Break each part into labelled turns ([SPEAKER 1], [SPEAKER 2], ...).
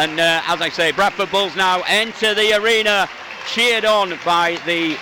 [SPEAKER 1] And as I say, Bradford Bulls now enter the arena, cheered on by the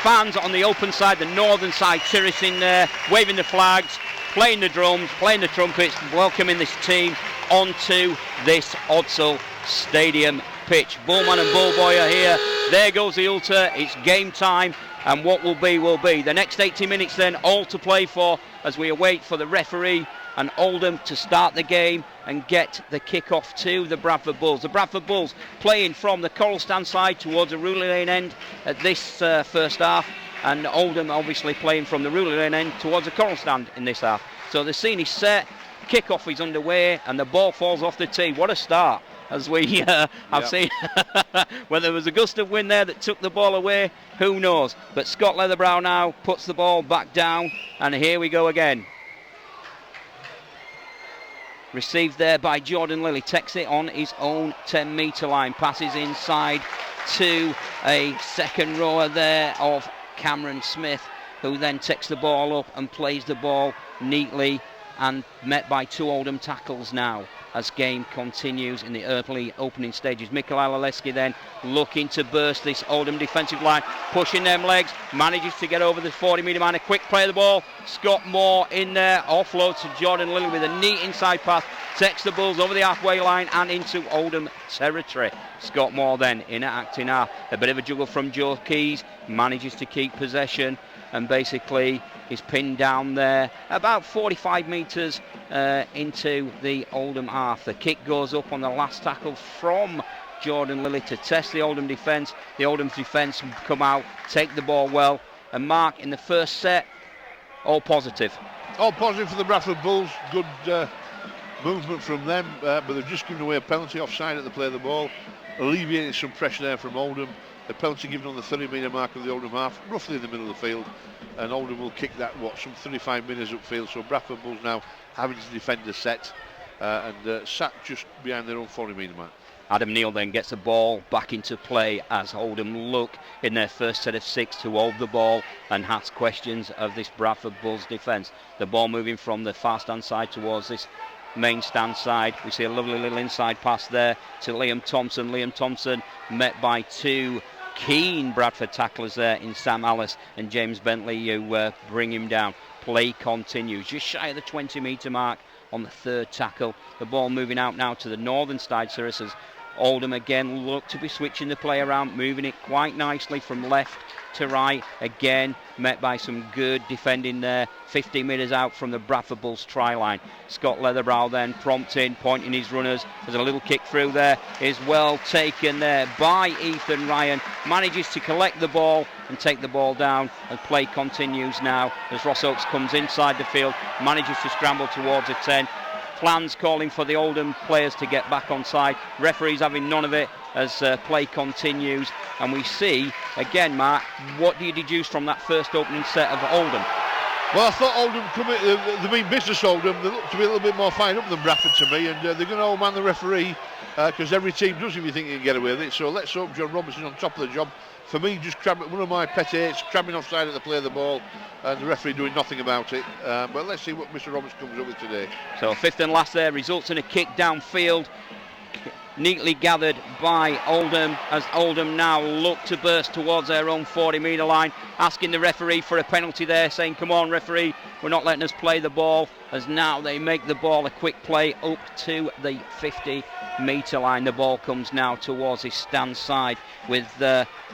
[SPEAKER 1] fans on the open side, the northern side, terrace in there, waving the flags, playing the drums, playing the trumpets, welcoming this team onto this Odsal Stadium pitch. Bullman and Bullboy are here. There goes the altar. It's game time, and what will be will be. The next 80 minutes then all to play for as we await for the referee and Oldham to start the game and get the kick-off to the Bradford Bulls. The Bradford Bulls playing from the Coral Stand side towards the Ruley Lane end at this first half, and Oldham obviously playing from the Ruley Lane end towards the Coral Stand in this half. So the scene is set, kick-off is underway, and the ball falls off the tee. What a start, as we have seen. Whether there was a gust of wind there that took the ball away, who knows. But Scott Leatherbrow now puts the ball back down, and here we go again. Received there by Jordan Lilly, takes it on his own 10-metre line, passes inside to a second rower there of Cameron Smith, who then takes the ball up and plays the ball neatly, and met by two Oldham tackles now as game continues in the early opening stages. Mikel Alaleski then looking to burst this Oldham defensive line, pushing them legs, manages to get over the 40-metre line, a quick play of the ball. Scott Moore in there, offloads to Jordan Lilly with a neat inside pass, takes the Bulls over the halfway line and into Oldham territory. Scott Moore then in at acting half, a bit of a juggle from Joe Keys, manages to keep possession and basically is pinned down there about 45 metres into the Oldham half. The kick goes up on the last tackle from Jordan Lilly to test the Oldham defence. The Oldham defence come out, take the ball well, and Mark, in the first set, all positive.
[SPEAKER 2] All positive for the Bradford Bulls. Good movement from them, but they've just given away a penalty offside at the play of the ball, alleviating some pressure there from Oldham. A penalty given on the 30-metre mark of the Oldham half, roughly in the middle of the field, and Oldham will kick that, some 35 metres upfield. So Bradford Bulls now having to defend the set and sat just behind their own 40-metre mark.
[SPEAKER 1] Adam Neal then gets the ball back into play as Oldham look in their first set of 6 to hold the ball and ask questions of this Bradford Bulls defence. The ball moving from the far stand side towards this main stand side. We see a lovely little inside pass there to Liam Thompson. Liam Thompson met by two keen Bradford tacklers there in Sam Alice and James Bentley, who bring him down. Play continues just shy of the 20-metre mark on the third tackle. The ball moving out now to the northern side, Saracens. Oldham again look to be switching the play around, moving it quite nicely from left to right. Again met by some good defending there, 50 metres out from the Bradford Bulls try line. Scott Leatherbrow then prompting, pointing his runners. There's a little kick through there, is well taken there by Ethan Ryan. Manages to collect the ball and take the ball down, and play continues now as Ross Oakes comes inside the field, manages to scramble towards a 10. Plans calling for the Oldham players to get back on side. Referees having none of it as play continues. And we see, again, Mark, what do you deduce from that first opening set of Oldham?
[SPEAKER 2] Well, I thought Oldham, the mean business Oldham, they look to be a little bit more fired up than Bradford to me, and they're going to old man the referee, because every team does if you think you can get away with it. So let's hope John Robinson on top of the job. For me, just one of my pet hates, crabbing offside at the play of the ball, and the referee doing nothing about it. But let's see what Mr. Roberts comes up with today.
[SPEAKER 1] So fifth and last there results in a kick downfield, neatly gathered by Oldham, as Oldham now look to burst towards their own 40-metre line, asking the referee for a penalty there, saying, come on referee, we're not letting us play the ball, as now they make the ball a quick play up to the 50-metre line. The ball comes now towards his stand side with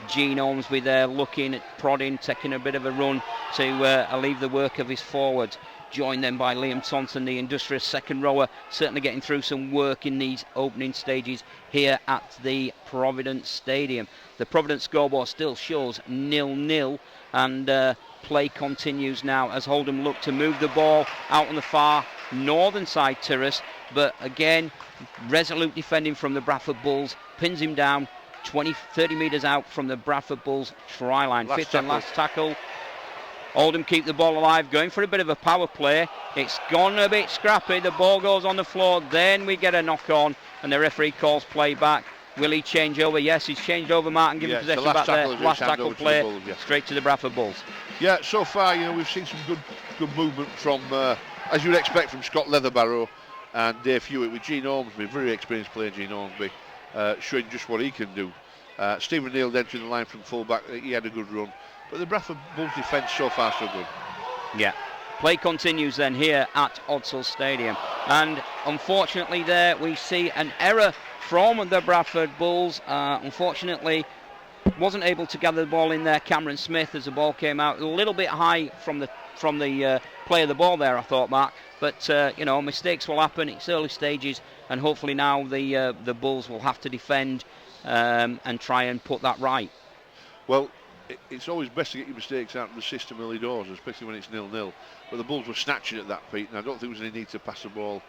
[SPEAKER 1] Gene Ormsby there looking at prodding, taking a bit of a run to alleviate the work of his forwards. Joined then by Liam Thompson, the industrious second rower, certainly getting through some work in these opening stages here at the Providence Stadium. The Providence scoreboard still shows 0-0, and play continues now as Oldham look to move the ball out on the far northern side terrace, but again resolute defending from the Bradford Bulls, pins him down 20-30 metres out from the Bradford Bulls try line. Fifth and last tackle. Oldham keep the ball alive, going for a bit of a power play. It's gone a bit scrappy, the ball goes on the floor, then we get a knock on and the referee calls play back. Will he change over? Yes, he's changed over, Martin, giving possession back there. Last tackle play, Bulls, straight to the Bradford Bulls.
[SPEAKER 2] Yeah, so far, we've seen some good movement from, as you'd expect from Scott Leatherbarrow and Dave Hewitt, with Gene Ormsby, very experienced player Gene Ormsby, showing just what he can do. Stephen Neal entering the line from full-back, he had a good run. But the Bradford Bulls defence so far so good.
[SPEAKER 1] Yeah. Play continues then here at Odsal Stadium, and unfortunately there we see an error from the Bradford Bulls. Unfortunately wasn't able to gather the ball in there, Cameron Smith, as the ball came out a little bit high from the play of the ball there, I thought, Mark. But you know, mistakes will happen. It's early stages, and hopefully now the Bulls will have to defend and try and put that right.
[SPEAKER 2] Well, it's always best to get your mistakes out of the system early doors, especially when it's 0-0. But the Bulls were snatching at that, Pete, and I don't think there was any need to pass the ball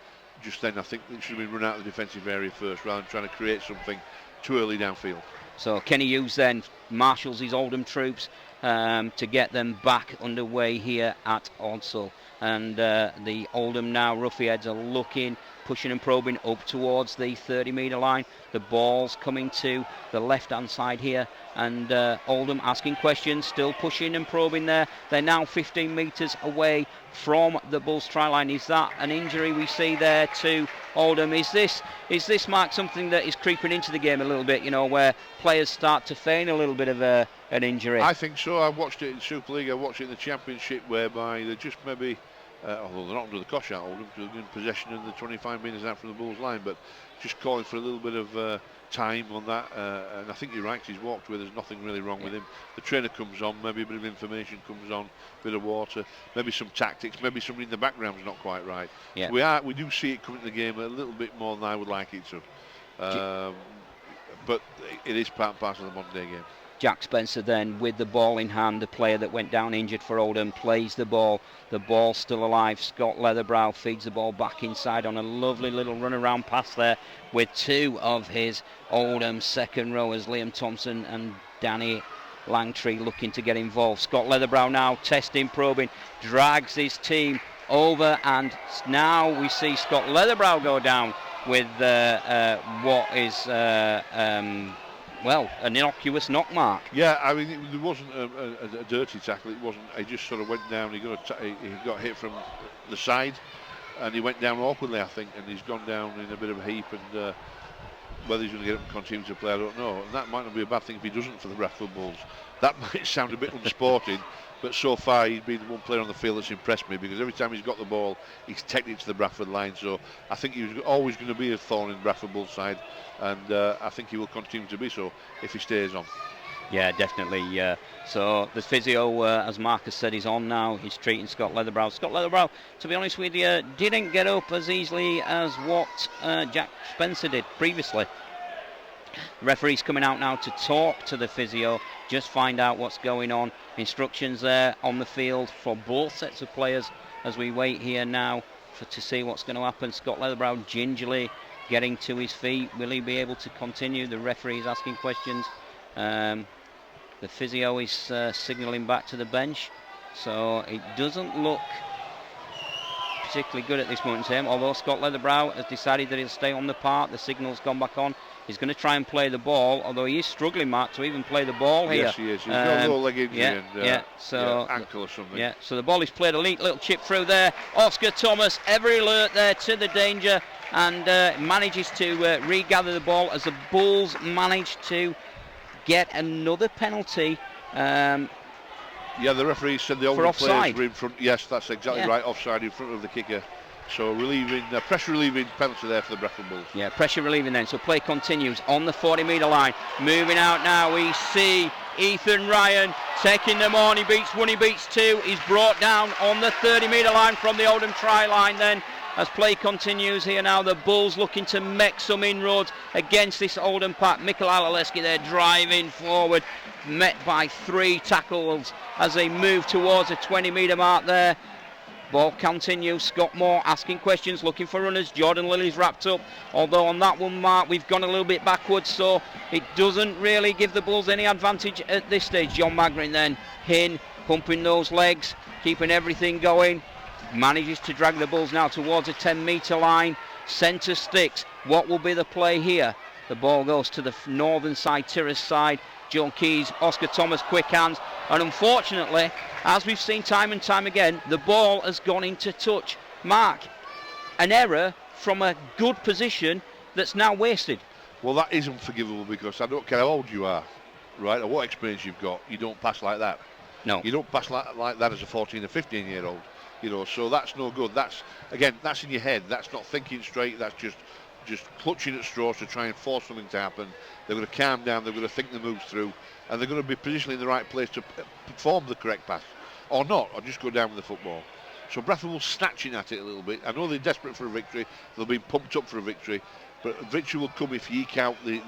[SPEAKER 2] just then. I think it should have been run out of the defensive area first, rather than trying to create something too early downfield.
[SPEAKER 1] So Kenny Hughes then marshals his Oldham troops to get them back underway here at Odsal. And the Oldham now Ruffiheads are looking, pushing and probing up towards the 30-metre line. The ball's coming to the left-hand side here, and Oldham asking questions, still pushing and probing there. They're now 15 metres away from the Bulls try line. Is that an injury we see there to Oldham? Is this, Mark, something that is creeping into the game a little bit, you know, where players start to feign a little bit of an injury?
[SPEAKER 2] I think so. I watched it in Super League, I watched it in the Championship, whereby they just maybe, although they're not under the cosh out Oldham, because they're in possession in the 25 metres out from the Bulls line, but just calling for a little bit of time on that, and I think you're right, he's walked where there's nothing really wrong with him. The trainer comes on, maybe a bit of information comes on, a bit of water, maybe some tactics, maybe somebody in the background's not quite right.
[SPEAKER 1] Yeah.
[SPEAKER 2] We do see it coming to the game a little bit more than I would like it to, but it is part and parcel of the modern day game.
[SPEAKER 1] Jack Spencer then with the ball in hand, the player that went down injured for Oldham, plays the ball. The ball's still alive. Scott Leatherbrow feeds the ball back inside on a lovely little run around pass there with two of his Oldham second rowers, Liam Thompson and Danny Langtree, looking to get involved. Scott Leatherbrow now testing, probing, drags his team over, and now we see Scott Leatherbrow go down with what is well, an innocuous knock, Mark.
[SPEAKER 2] Yeah, I mean, there wasn't a dirty tackle. It wasn't. He just sort of went down. He got hit from the side, and he went down awkwardly, I think, and he's gone down in a bit of a heap. And whether he's going to get up and continue to play, I don't know. And that might not be a bad thing if he doesn't for the Bradford Bulls. That might sound a bit unsporting, but so far he's been the one player on the field that's impressed me, because every time he's got the ball, he's taken it to the Bradford line. So I think he was always going to be a thorn in Bradford Bulls' side, and I think he will continue to be so if he stays on.
[SPEAKER 1] Yeah, definitely. So the physio, as Marcus said, is on now. He's treating Scott Leatherbrow. Scott Leatherbrow, to be honest with you, didn't get up as easily as what Jack Spencer did previously. The referee's coming out now to talk to the physio, just find out what's going on. Instructions there on the field for both sets of players as we wait here now to see what's going to happen. Scott Leatherbrow gingerly getting to his feet. Will he be able to continue? The referee is asking questions. The physio is signalling back to the bench, so it doesn't look particularly good at this moment in time, although Scott Leatherbrow has decided that he'll stay on the park. The signal's gone back on. He's going to try and play the ball, although he is struggling, Mark, to even play the ball here.
[SPEAKER 2] Yes, he is. He's got a low leg injury
[SPEAKER 1] and
[SPEAKER 2] ankle or something.
[SPEAKER 1] Yeah, so the ball is played, a neat little chip through there. Oscar Thomas, ever alert there to the danger, and manages to regather the ball as the Bulls manage to get another penalty.
[SPEAKER 2] Yeah, the referee said the older players were in front. Yes, that's exactly right. Offside in front of the kicker. So pressure relieving penalty there for the Bradford Bulls. Yeah,
[SPEAKER 1] pressure relieving then. So play continues on the 40-metre line. Moving out now, we see Ethan Ryan taking them on. He beats one, he beats two. He's brought down on the 30-metre line from the Oldham try line then. As play continues here now, the Bulls looking to make some inroads against this Oldham pack. Mikkel Alaleski there driving forward, met by three tackles as they move towards the 20-metre mark there. Ball continues. Scott Moore asking questions, looking for runners. Jordan Lilly's wrapped up, although on that one, Mark, we've gone a little bit backwards, so it doesn't really give the Bulls any advantage at this stage. John Magrin then, Hin, pumping those legs, keeping everything going. Manages to drag the Bulls now towards a 10-metre line. Centre sticks. What will be the play here? The ball goes to the northern side, Terrace side. John Keys, Oscar Thomas, quick hands. And unfortunately, as we've seen time and time again, the ball has gone into touch. Mark, an error from a good position that's now wasted.
[SPEAKER 2] Well, that is unforgivable because I don't care how old you are, right, or what experience you've got, you don't pass like that.
[SPEAKER 1] No.
[SPEAKER 2] You don't pass like that as a 14 or 15-year-old, so that's no good. That's in your head. That's not thinking straight. That's just clutching at straws to try and force something to happen. They're going to calm down. They're going to think the moves through, and they're going to be positionally in the right place to perform the correct pass, or not, or just go down with the football. So Bradford will snatching at it a little bit. I know they're desperate for a victory. They'll be pumped up for a victory. But a victory will come if you eke out the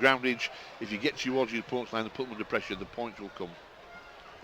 [SPEAKER 2] groundage. If you get towards your opponent's line and put them under pressure, the points will come.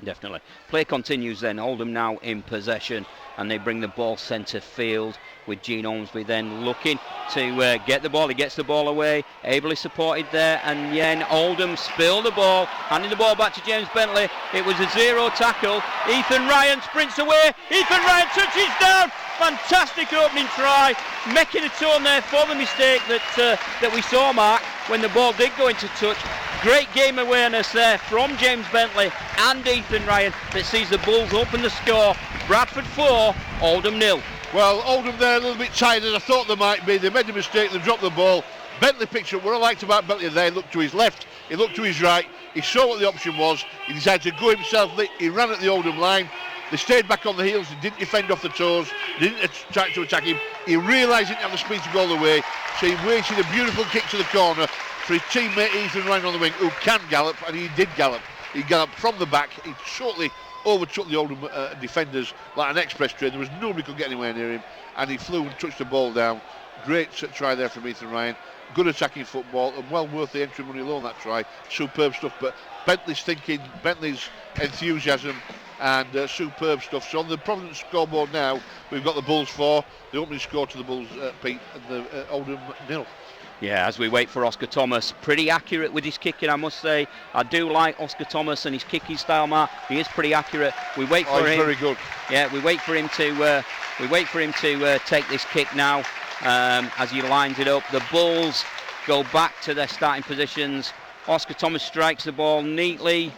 [SPEAKER 1] Definitely. Play continues then. Oldham now in possession, and they bring the ball centre field with Gene Ormsby then looking to get the ball. He gets the ball away, ably supported there, and then Oldham spill the ball, handing the ball back to James Bentley. It was a zero tackle. Ethan Ryan sprints away. Ethan Ryan touches down. Fantastic opening try, making a tone there for the mistake that we saw, Mark, when the ball did go into touch. Great game awareness there from James Bentley and Ethan Ryan that sees the Bulls open the score. Bradford 4, Oldham 0.
[SPEAKER 2] Well, Oldham there a little bit tired as I thought they might be. They made a mistake, they dropped the ball. Bentley picked up. What I liked about Bentley there, he looked to his left, he looked to his right, he saw what the option was, he decided to go himself, he ran at the Oldham line. They stayed back on the heels, they didn't defend off the toes, they didn't try to attack him. He realised he didn't have the speed to go all the way, so he waited a beautiful kick to the corner for his teammate Ethan Ryan on the wing, who can gallop, and he did gallop. He galloped from the back, he shortly overtook the Oldham defenders like an express train. There was nobody could get anywhere near him, and he flew and touched the ball down. Great try there from Ethan Ryan. Good attacking football, and well worth the entry money alone, that try. Superb stuff, but Bentley's thinking, Bentley's enthusiasm, and superb stuff. So on the Providence scoreboard now, we've got the Bulls 4, the opening score to the Bulls, Pete, and the Oldham 0.
[SPEAKER 1] Yeah, as we wait for Oscar Thomas, pretty accurate with his kicking, I must say. I do like Oscar Thomas and his kicking style, Mark. He is pretty accurate. We wait for him.
[SPEAKER 2] Very good.
[SPEAKER 1] Yeah, we wait for him to take this kick now as he lines it up. The Bulls go back to their starting positions. Oscar Thomas strikes the ball neatly.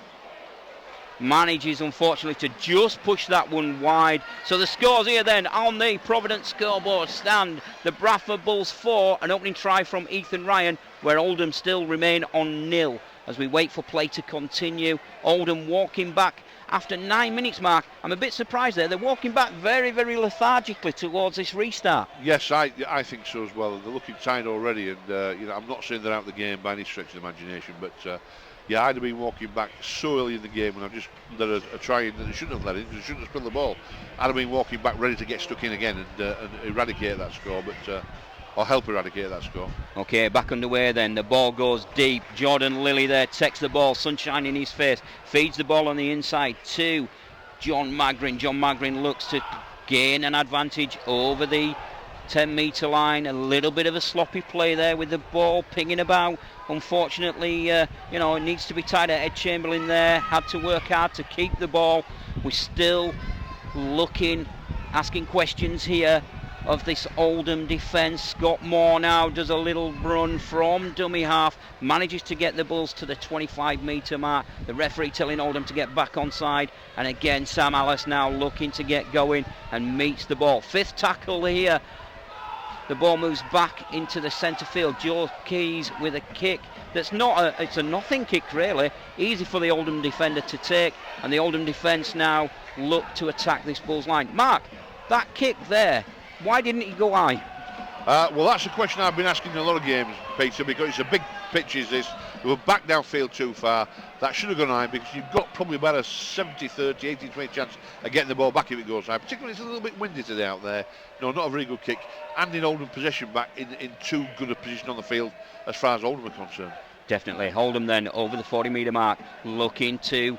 [SPEAKER 1] Manages, unfortunately, to just push that one wide. So the scores here then on the Providence scoreboard stand. The Bradford Bulls 4, an opening try from Ethan Ryan, where Oldham still remain on 0. As we wait for play to continue, Oldham walking back after 9 minutes, Mark. I'm a bit surprised there. They're walking back very, very lethargically towards this restart.
[SPEAKER 2] Yes, I think so as well. They're looking tired already, and I'm not saying they're out of the game by any stretch of the imagination, but yeah, I'd have been walking back so early in the game when I've just let a try in that they shouldn't have let in because they shouldn't have spilled the ball. I'd have been walking back ready to get stuck in again and eradicate that score, or help eradicate that score.
[SPEAKER 1] Okay, back underway then. The ball goes deep. Jordan Lilly there takes the ball, sunshine in his face, feeds the ball on the inside to John Magrin. John Magrin looks to gain an advantage over the 10-metre line. A little bit of a sloppy play there with the ball pinging about. Unfortunately, it needs to be tied at Ed Chamberlain there. Had to work hard to keep the ball. We're still looking, asking questions here of this Oldham defence. Scott Moore now does a little run from dummy half, manages to get the Bulls to the 25-metre mark. The referee telling Oldham to get back onside, and again Sam Alice now looking to get going and meets the ball. 5th tackle here. The ball moves back into the centre field. Joe Keys with a kick that's it's a nothing kick really. Easy for the Oldham defender to take, and the Oldham defence now look to attack this Bulls line. Mark, that kick there, why didn't he go high?
[SPEAKER 2] Well, that's a question I've been asking in a lot of games, Peter, because it's a big pitch is this. They were back downfield too far. That should have gone high because you've got probably about a 70-30, 80-20 chance of getting the ball back if it goes high. Particularly it's a little bit windy today out there. No, not a very good kick. And in Oldham possession back in too good a position on the field as far as Oldham are concerned. Definitely.
[SPEAKER 1] Oldham then over the 40-metre mark, looking to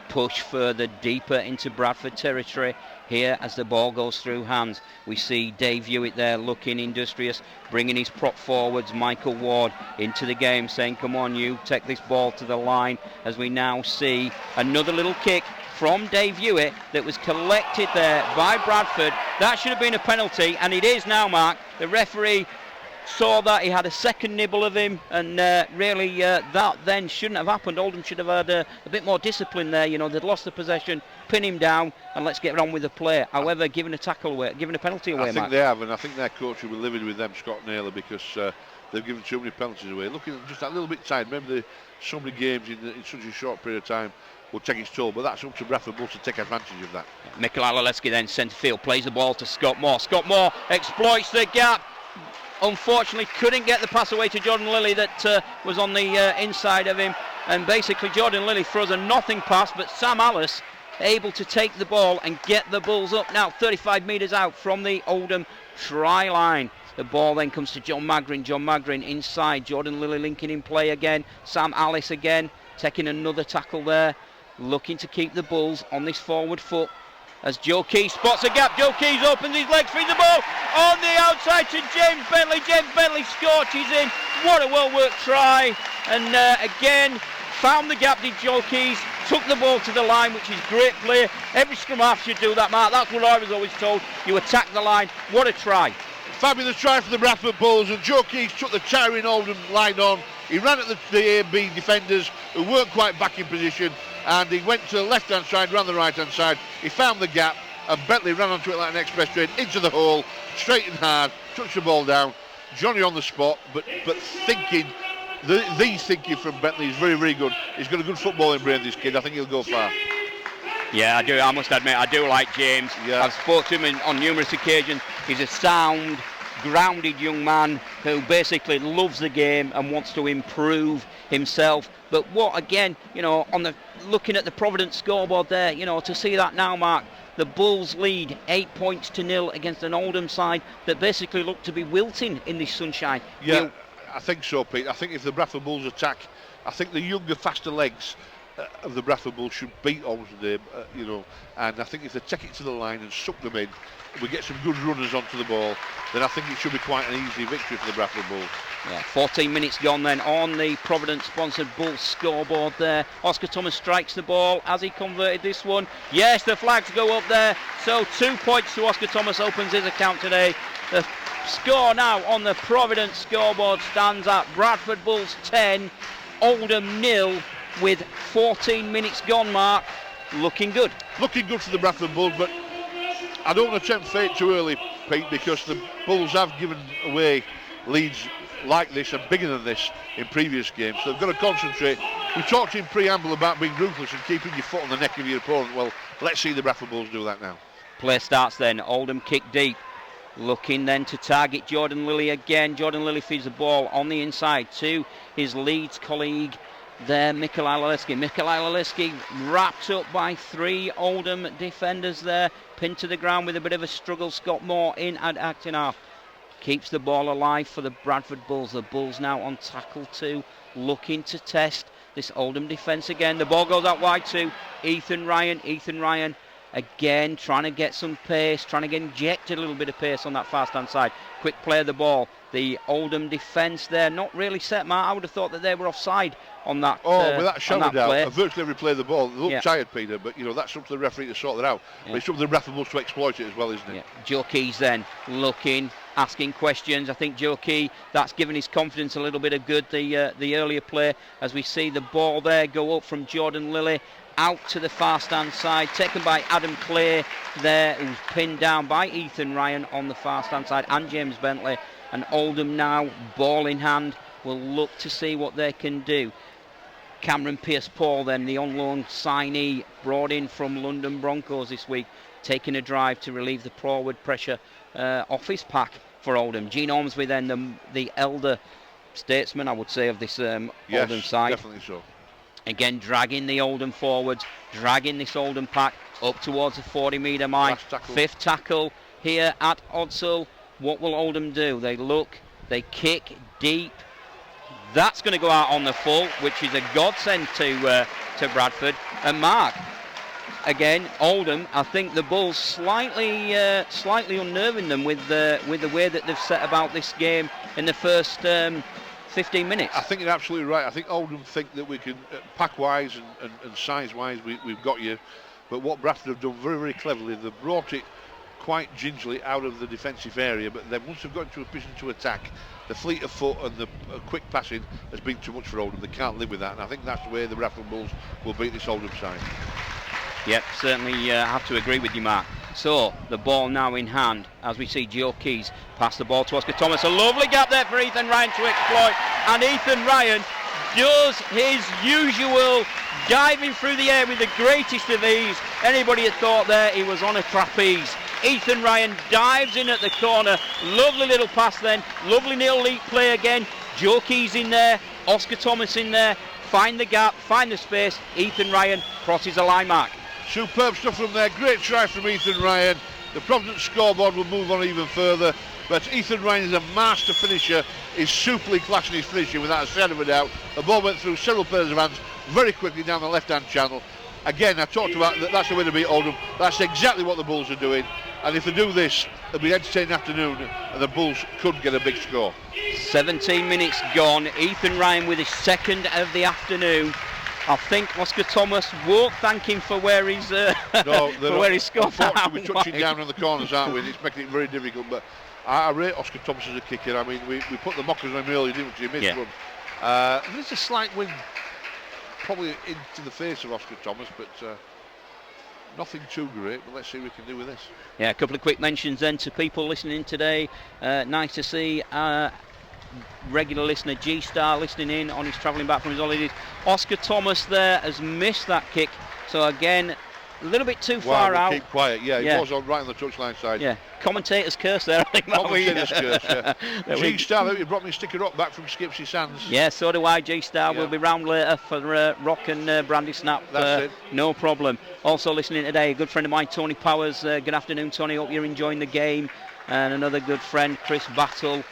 [SPEAKER 1] push further deeper into Bradford territory. Here as the ball goes through hands, we see Dave Hewitt there looking industrious, bringing his prop forwards, Michael Ward, into the game, saying come on you, take this ball to the line, as we now see another little kick from Dave Hewitt that was collected there by Bradford. That should have been a penalty, and it is now, Mark. The referee saw that, he had a second nibble of him, and really that then shouldn't have happened. Oldham should have had a bit more discipline there. They'd lost the possession, pin him down, and let's get on with the play. However, giving a tackle away, giving a penalty away,
[SPEAKER 2] I think they have, and I think their coach will be livid with them, Scott Naylor, because they've given too many penalties away. Looking just a little bit tired. Remember, so many games in such a short period of time will take its toll, but that's up to Bradford Bulls to take advantage of that.
[SPEAKER 1] Mikel Alaleski then centre field, plays the ball to Scott Moore. Scott Moore exploits the gap. Unfortunately, couldn't get the pass away to Jordan Lilly that was on the inside of him. And basically, Jordan Lilly throws a nothing pass, but Sam Alice able to take the ball and get the Bulls up now 35 metres out from the Oldham try line. The ball then comes to John Magrin. John Magrin inside. Jordan Lilly linking in play again. Sam Alice again taking another tackle there. Looking to keep the Bulls on this forward foot. As Joe Keys spots a gap. Joe Keys opens his legs, feeds the ball on the outside to James Bentley. James Bentley scorches in. What a well-worked try. And again, found the gap, did Joe Keys. Took the ball to the line, which is great play. Every scrum half should do that, Mark. That's what I was always told. You attack the line. What a try.
[SPEAKER 2] Fabulous try for the Bradford Bulls, and Joe Keys took the tiring Oldham line on. He ran at the A and B defenders who weren't quite back in position, and he went to the left-hand side, ran the right-hand side. He found the gap, and Bentley ran onto it like an express train, into the hole, straight and hard, touched the ball down. Johnny on the spot, but thinking, the thinking from Bentley is very, very good. He's got a good footballing brain, this kid. I think he'll go far.
[SPEAKER 1] Yeah, I do. I must admit, I do like James.
[SPEAKER 2] Yeah.
[SPEAKER 1] I've spoken to him on numerous occasions. He's a sound, grounded young man who basically loves the game and wants to improve himself. But what, again, you know, looking at the Providence scoreboard there, you know, to see that now, Mark, the Bulls lead 8 points to 0 against an Oldham side that basically looked to be wilting in this sunshine.
[SPEAKER 2] Yeah, I think so, Pete. I think if the Bradford Bulls attack, I think the younger, faster legs of the Bradford Bulls should beat Oldham today, you know, and I think if they take it to the line and suck them in, we get some good runners onto the ball, then I think it should be quite an easy victory for the Bradford Bulls.
[SPEAKER 1] Yeah, 14 minutes gone then on the Providence-sponsored Bulls scoreboard there. Oscar Thomas strikes the ball. Has he converted this one? Yes, the flags go up there. So 2 points to Oscar Thomas, opens his account today. The score now on the Providence scoreboard stands at Bradford Bulls 10, Oldham 0, with 14 minutes gone, Mark. Looking good. Looking good for the Bradford Bulls, but I don't want to tempt fate too early, Pete, because the Bulls have given away leads like this and bigger than this in previous games, so they've got to concentrate. We talked in preamble about being ruthless and keeping your foot on the neck of your opponent. Well, let's see the Bradford Bulls do that now. Play starts then. Oldham kick deep. Looking then to target Jordan Lilly again. Jordan Lilly feeds the ball on the inside to his Leeds colleague there, Mikel Alaleski. Mikel Alaleski wrapped up by 3 Oldham defenders there. Pinned to the ground with a bit of a struggle. Scott Moore in at acting half. Keeps the ball alive for the Bradford Bulls. The Bulls now on tackle 2, looking to test this Oldham defence again. The ball goes out wide to Ethan Ryan. Ethan Ryan again trying to get some pace, trying to get injected a little bit of pace on that fast hand side. Quick play of the ball. The Oldham defence there not really set, Mark. I would have thought that they were offside on that. With that shower down, I virtually every play of the ball. They look tired, Peter, but you know that's up to the referee to sort that out. But it's up to the Bradford Bulls to exploit it as well, isn't it? Yeah. Joe Keys then looking, asking questions. I think Joe Key, that's given his confidence a little bit of good, the earlier play, as we see the ball there go up from Jordan Lilly out to the fast hand side, taken by Adam Clay there, who's pinned down by Ethan Ryan on the fast hand side, and James Bentley. And Oldham now, ball in hand, will look to see what they can do. Cameron Pearce-Paul then, the on-loan signee brought in from London Broncos this week, taking a drive to relieve the forward pressure off his pack for Oldham. Gene Ormsby then, the elder statesman, I would say, of this Oldham side. Definitely so. Again, dragging the Oldham forwards, dragging this Oldham pack up towards the 40-metre line. Fifth tackle here at Odsall. What will Oldham do? They look, they kick deep. That's going to go out on the full, which is a godsend to Bradford. And Mark, again, Oldham, I think the Bulls slightly unnerving them with the way that they've set about this game in the first 15 minutes. I think you're absolutely right. I think Oldham think that we can, pack-wise and size-wise, we've got you. But what Bradford have done very, very cleverly, they've brought it quite gingerly out of the defensive area, but then once they've got into a position to attack, the fleet of foot and the quick passing has been too much for Oldham. They can't live with that, and I think that's the way the Bradford Bulls will beat this Oldham side. Yep, certainly have to agree with you, Mark. So the ball now in hand as we see Joe Keys pass the ball to Oscar Thomas. A lovely gap there for Ethan Ryan to exploit, and Ethan Ryan does his usual diving through the air with the greatest of ease. Anybody had thought there he was on a trapeze. Ethan Ryan dives in at the corner. Lovely little pass then. Lovely little leap play again. Joe Keys in there. Oscar Thomas in there. Find the gap, find the space. Ethan Ryan crosses the line mark.
[SPEAKER 2] Superb stuff from there. Great try from Ethan Ryan. The Providence scoreboard will move on even further. But Ethan Ryan is a master finisher. He's superly classing his finishing without a shadow of a doubt. The ball went through several pairs of hands very quickly down the left-hand channel. Again, I talked about that's the way to beat Oldham. That's exactly what the Bulls are doing. And if they do this, it'll be an entertaining afternoon and the Bulls could get a big score. 17
[SPEAKER 1] minutes gone. Ethan Ryan with his second of the afternoon. I think Oscar Thomas won't thank him for where he's where he's scored.
[SPEAKER 2] Unfortunately, we're touching down on the corners, aren't we? And it's making it very difficult. But I rate Oscar Thomas as a kicker. I mean, we put the mockers on him earlier, didn't we? He missed one. There's a slight wind probably into the face of Oscar Thomas, but nothing too great. But let's see what we can do with this.
[SPEAKER 1] Yeah, a couple of quick mentions then to people listening today. Nice to see regular listener G-Star listening in on his travelling back from his holidays. Oscar Thomas there has missed that kick, so again a little bit too far out.
[SPEAKER 2] Keep quiet. Yeah, he was on right on the touchline side.
[SPEAKER 1] Yeah, commentator's curse there. I think
[SPEAKER 2] commentator's curse. Yeah. G-Star, you brought me a sticker up back from Skipsy Sands.
[SPEAKER 1] Yeah, so do I. G-Star will be round later for Rock and Brandy Snap.
[SPEAKER 2] That's it.
[SPEAKER 1] No problem. Also listening today, a good friend of mine, Tony Powers. Good afternoon, Tony. Hope you're enjoying the game. And another good friend, Chris Battle.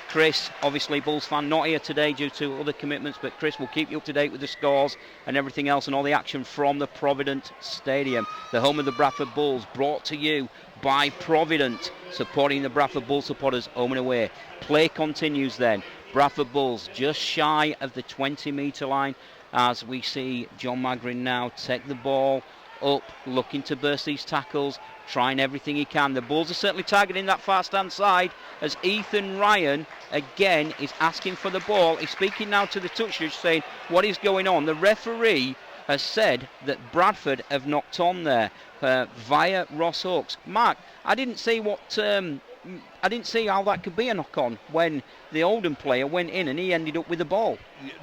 [SPEAKER 1] Chris, obviously Bulls fan, not here today due to other commitments, but Chris will keep you up to date with the scores and everything else and all the action from the Provident Stadium, the home of the Bradford Bulls, brought to you by Provident, supporting the Bradford Bulls supporters home and away. Play continues then. Bradford Bulls just shy of the 20-metre line as we see John Magrin now take the ball up, looking to burst these tackles, trying everything he can. The Bulls are certainly targeting that far stand side as Ethan Ryan again is asking for the ball. He's speaking now to the touch judge saying what is going on. The referee has said that Bradford have knocked on there via Ross Oakes. Mark, I didn't see how that could be a knock on when the Oldham player went in and he ended up with the ball.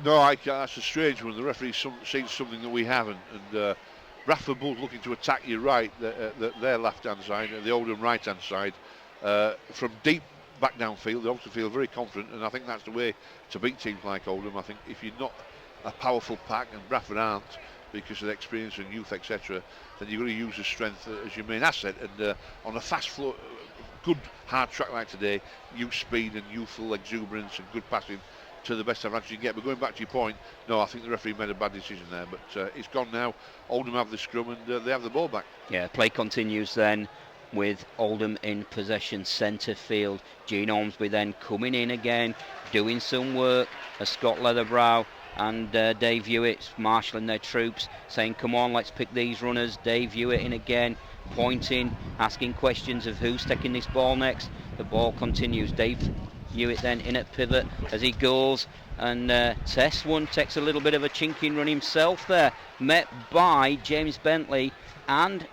[SPEAKER 2] No, that's a strange one. The referee seen something that we haven't, and Bradford Bulls looking to attack you right, their left-hand side, the Oldham right-hand side, from deep back downfield. They obviously feel very confident, and I think that's the way to beat teams like Oldham. I think if you're not a powerful pack, and Bradford aren't, because of the experience and youth, etc., then you've got to use the strength as your main asset. And on a fast flow, good hard track like today, use speed and youthful exuberance and good passing to the best advantage you can get. But going back to your point, no, I think the referee made a bad decision there, but it's gone now. Oldham have the scrum and they have the ball back. Yeah,
[SPEAKER 1] play continues then with Oldham in possession, centre field. Gene Ormsby then coming in again, doing some work as Scott Leatherbrow and Dave Hewitt marshalling their troops, saying come on, let's pick these runners. Dave Hewitt in again, pointing, asking questions of who's taking this ball next. The ball continues. Dave Hewitt then in at pivot as he goes, and Tess one takes a little bit of a chinking run himself there, met by James Bentley and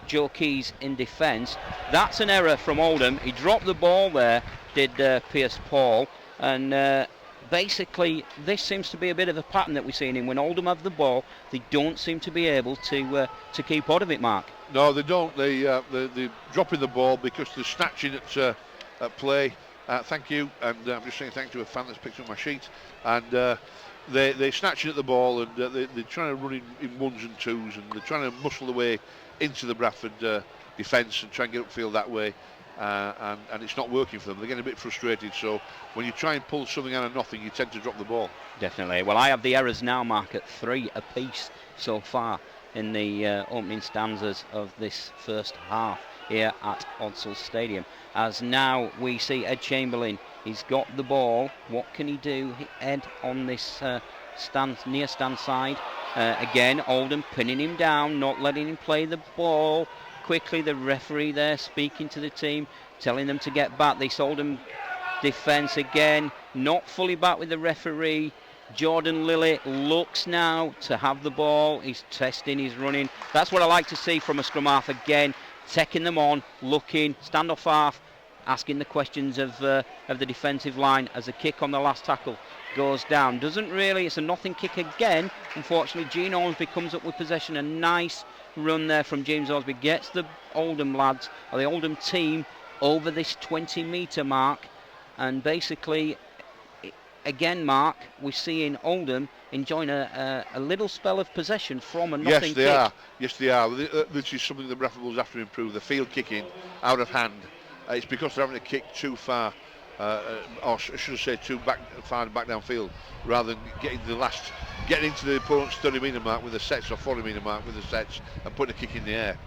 [SPEAKER 1] Joe Keys in defence. That's an error from Oldham. He dropped the ball there, did Pierce Paul, and basically this seems to be a bit of a pattern that we're seeing in when Oldham have the ball, they don't seem to be able to keep hold of it, Mark.
[SPEAKER 2] No, they don't. They're dropping the ball because they're snatching at play. Thank you, and I'm just saying thank you to a fan that's picked up my sheet. And they're snatching at the ball, and they're trying to run in ones and twos, and they're trying to muscle their way into the Bradford defence and try and get upfield that way. And it's not working for them. They're getting a bit frustrated. So when you try and pull something out of nothing, you tend to drop the ball.
[SPEAKER 1] Definitely. Well, I have the errors now, Mark, at 3 apiece so far in the opening stanzas of this first half here at Odsall Stadium. As now we see Ed Chamberlain. He's got the ball. What can he do? Ed on this near stand side. Again, Oldham pinning him down, not letting him play the ball. Quickly, the referee there speaking to the team, telling them to get back. This Oldham defence again, not fully back with the referee. Jordan Lilly looks now to have the ball. He's testing, he's running. That's what I like to see from a scrum half again. taking them on, looking, stand off half, asking the questions of the defensive line as a kick on the last tackle goes down. Doesn't really, it's a nothing kick again. Unfortunately, Gene Ormsby comes up with possession. A nice run there from James Ormsby. Gets the Oldham lads, or the Oldham team, over this 20-metre mark. And basically, again, Mark, we're seeing Oldham enjoying a little spell of possession from a nothing kick.
[SPEAKER 2] Yes, they are. This is something the Bradford Bulls have to improve. The field kicking out of hand. It's because they're having to kick too far, or should I say too far back downfield, rather than getting into the opponent's 30-metre mark with the sets, or 40-metre mark with the sets, and putting a kick in the air.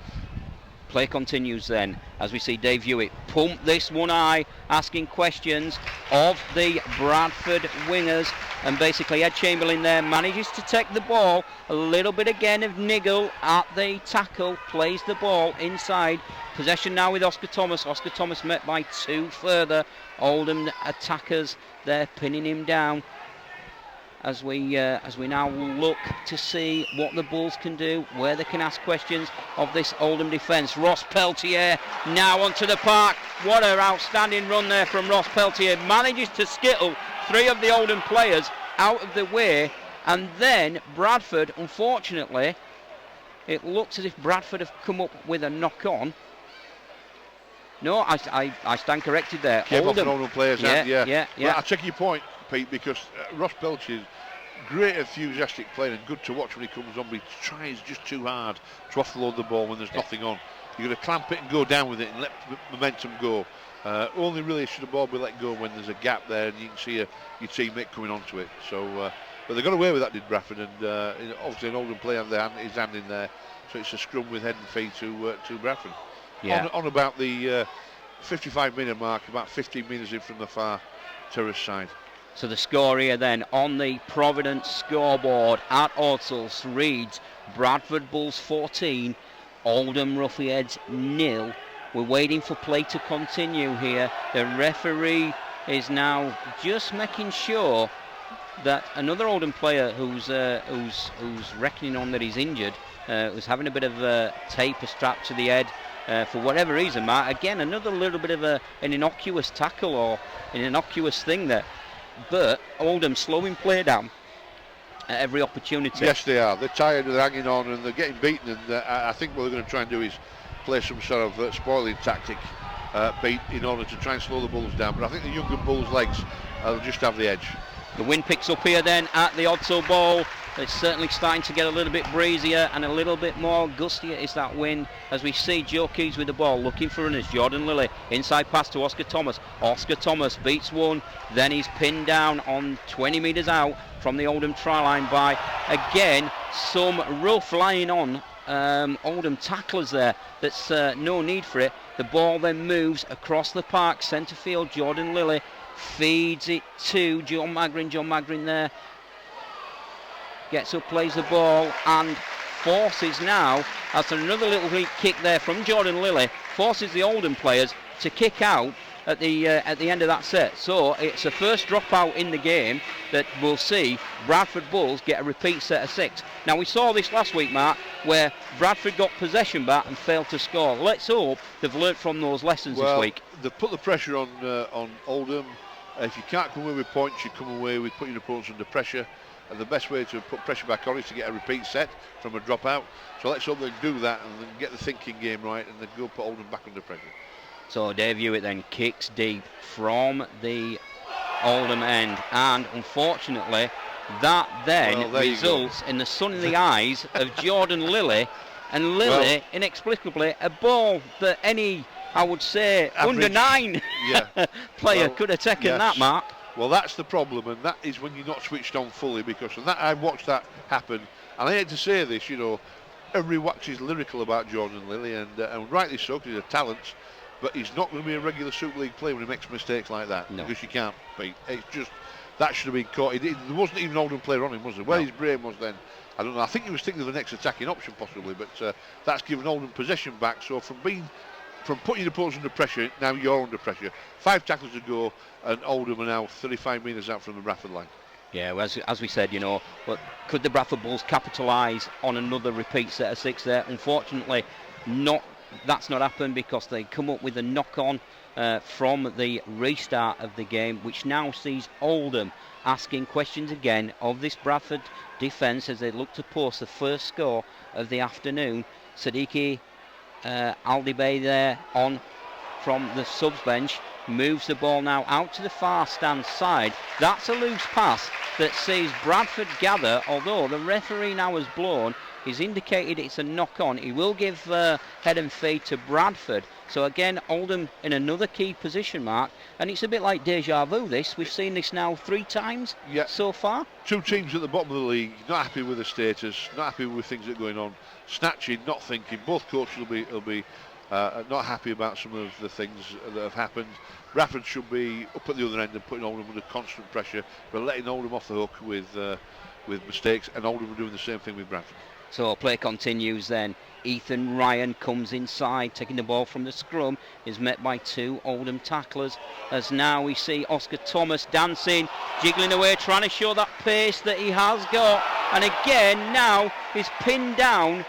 [SPEAKER 1] Play continues then as we see Dave Hewitt pump this one eye, asking questions of the Bradford wingers, and basically Ed Chamberlain there manages to take the ball. A little bit again of niggle at the tackle, plays the ball inside. Possession now with Oscar Thomas. Oscar Thomas met by two further Oldham attackers there, pinning him down. As we now look to see what the Bulls can do, where they can ask questions of this Oldham defence. Ross Peltier now onto the park. What an outstanding run there from Ross Peltier. Manages to skittle three of the Oldham players out of the way, and then Bradford, unfortunately, it looks as if Bradford have come up with a knock-on. No, I stand corrected there.
[SPEAKER 2] Came off an Oldham players,
[SPEAKER 1] yeah.
[SPEAKER 2] Well, I take your point, Pete, because Ross Peltier is great, enthusiastic player and good to watch when he comes on, but he tries just too hard to offload the ball when there's nothing on. You've got to clamp it and go down with it and let momentum go. Only really should the ball be let go when there's a gap there and you can see your teammate coming onto it. So, but they got away with that, did Bradford, and obviously an Oldham player had his hand in there, so it's a scrum with head and feet to Bradford.
[SPEAKER 1] Yeah.
[SPEAKER 2] On about the 55-metre mark, about 15 metres in from the far terrace side.
[SPEAKER 1] So the score here then on the Providence scoreboard at Ordsals reads Bradford Bulls 14, Oldham Ruffians 0. We're waiting for play to continue here. The referee is now just making sure that another Oldham player who's reckoning on that he's injured, was having a bit of tape strapped to the head. For whatever reason, Mark, again, another little bit of an innocuous tackle or an innocuous thing there. But Oldham slowing play down at every opportunity.
[SPEAKER 2] Yes, they are. They're tired, they're hanging on, and they're getting beaten. And I think what they're going to try and do is play some sort of spoiling tactic beat in order to try and slow the Bulls down. But I think the younger Bulls' legs will just have the edge.
[SPEAKER 1] The wind picks up here then at the Odsal Bowl. It's certainly starting to get a little bit breezier and a little bit more gustier is that wind as we see Joe Keys with the ball looking for runners. Jordan Lilly inside pass to Oscar Thomas. Oscar Thomas beats one, then he's pinned down on 20 metres out from the Oldham try line by, again, some rough lying on Oldham tacklers there. That's no need for it. The ball then moves across the park, centre field. Jordan Lilly feeds it to John Magrin. John Magrin there gets up, plays the ball, and forces now, after another little weak kick there from Jordan Lilly, forces the Oldham players to kick out at the end of that set. So it's a first dropout in the game that we'll see Bradford Bulls get a repeat set of 6. Now we saw this last week, Mark, where Bradford got possession back and failed to score. Let's hope they've learnt from those lessons this week.
[SPEAKER 2] They've put the pressure on Oldham. If you can't come away with points, you come away with putting your opponents under pressure. And the best way to put pressure back on is to get a repeat set from a dropout. So let's hope they do that and then get the thinking game right and then go put Oldham back under pressure.
[SPEAKER 1] So Dave Hewitt then kicks deep from the Oldham end, and unfortunately that then results in the sun in the eyes of Jordan Lilly, and Lilly inexplicably a ball that any, I would say,
[SPEAKER 2] average,
[SPEAKER 1] under 9 player could have taken that, Mark.
[SPEAKER 2] Well, that's the problem, and that is when you're not switched on fully, because of that, I watched that happen, and I hate to say this, you know, every wax is lyrical about Jordan Lilly, and rightly so, because he's a talent, but he's not going to be a regular Super League player when he makes mistakes like that, because you can't beat. It's just, that should have been caught. There wasn't even an Oldham player on him, was there? Where his brain was then, I don't know. I think he was thinking of the next attacking option possibly, but that's given Oldham possession back, so from putting the opponents under pressure, now you're under pressure. 5 tackles to go, and Oldham are now 35 metres out from the Bradford line.
[SPEAKER 1] Yeah, well, as we said, you know, but could the Bradford Bulls capitalise on another repeat set of 6 there? Unfortunately, not that's not happened because they come up with a knock-on from the restart of the game, which now sees Oldham asking questions again of this Bradford defence as they look to post the first score of the afternoon. Siddiqui Aldibay there on from the subs bench moves the ball now out to the far stand side. That's a loose pass that sees Bradford gather, although the referee now has blown. He's indicated it's a knock-on. He will give head and feet to Bradford. So again, Oldham in another key position, Mark, and it's a bit like deja vu this. We've seen this now 3 times so far. 2
[SPEAKER 2] teams at the bottom of the league, not happy with the status, not happy with things that are going on, snatching, not thinking. Both coaches will be not happy about some of the things that have happened. Bradford should be up at the other end and putting Oldham under constant pressure, but letting Oldham off the hook with mistakes, and Oldham are doing the same thing with Bradford.
[SPEAKER 1] So play continues then. Ethan Ryan comes inside, taking the ball from the scrum, is met by 2 Oldham tacklers, as now we see Oscar Thomas dancing, jiggling away, trying to show that pace that he has got, and again now he's pinned down,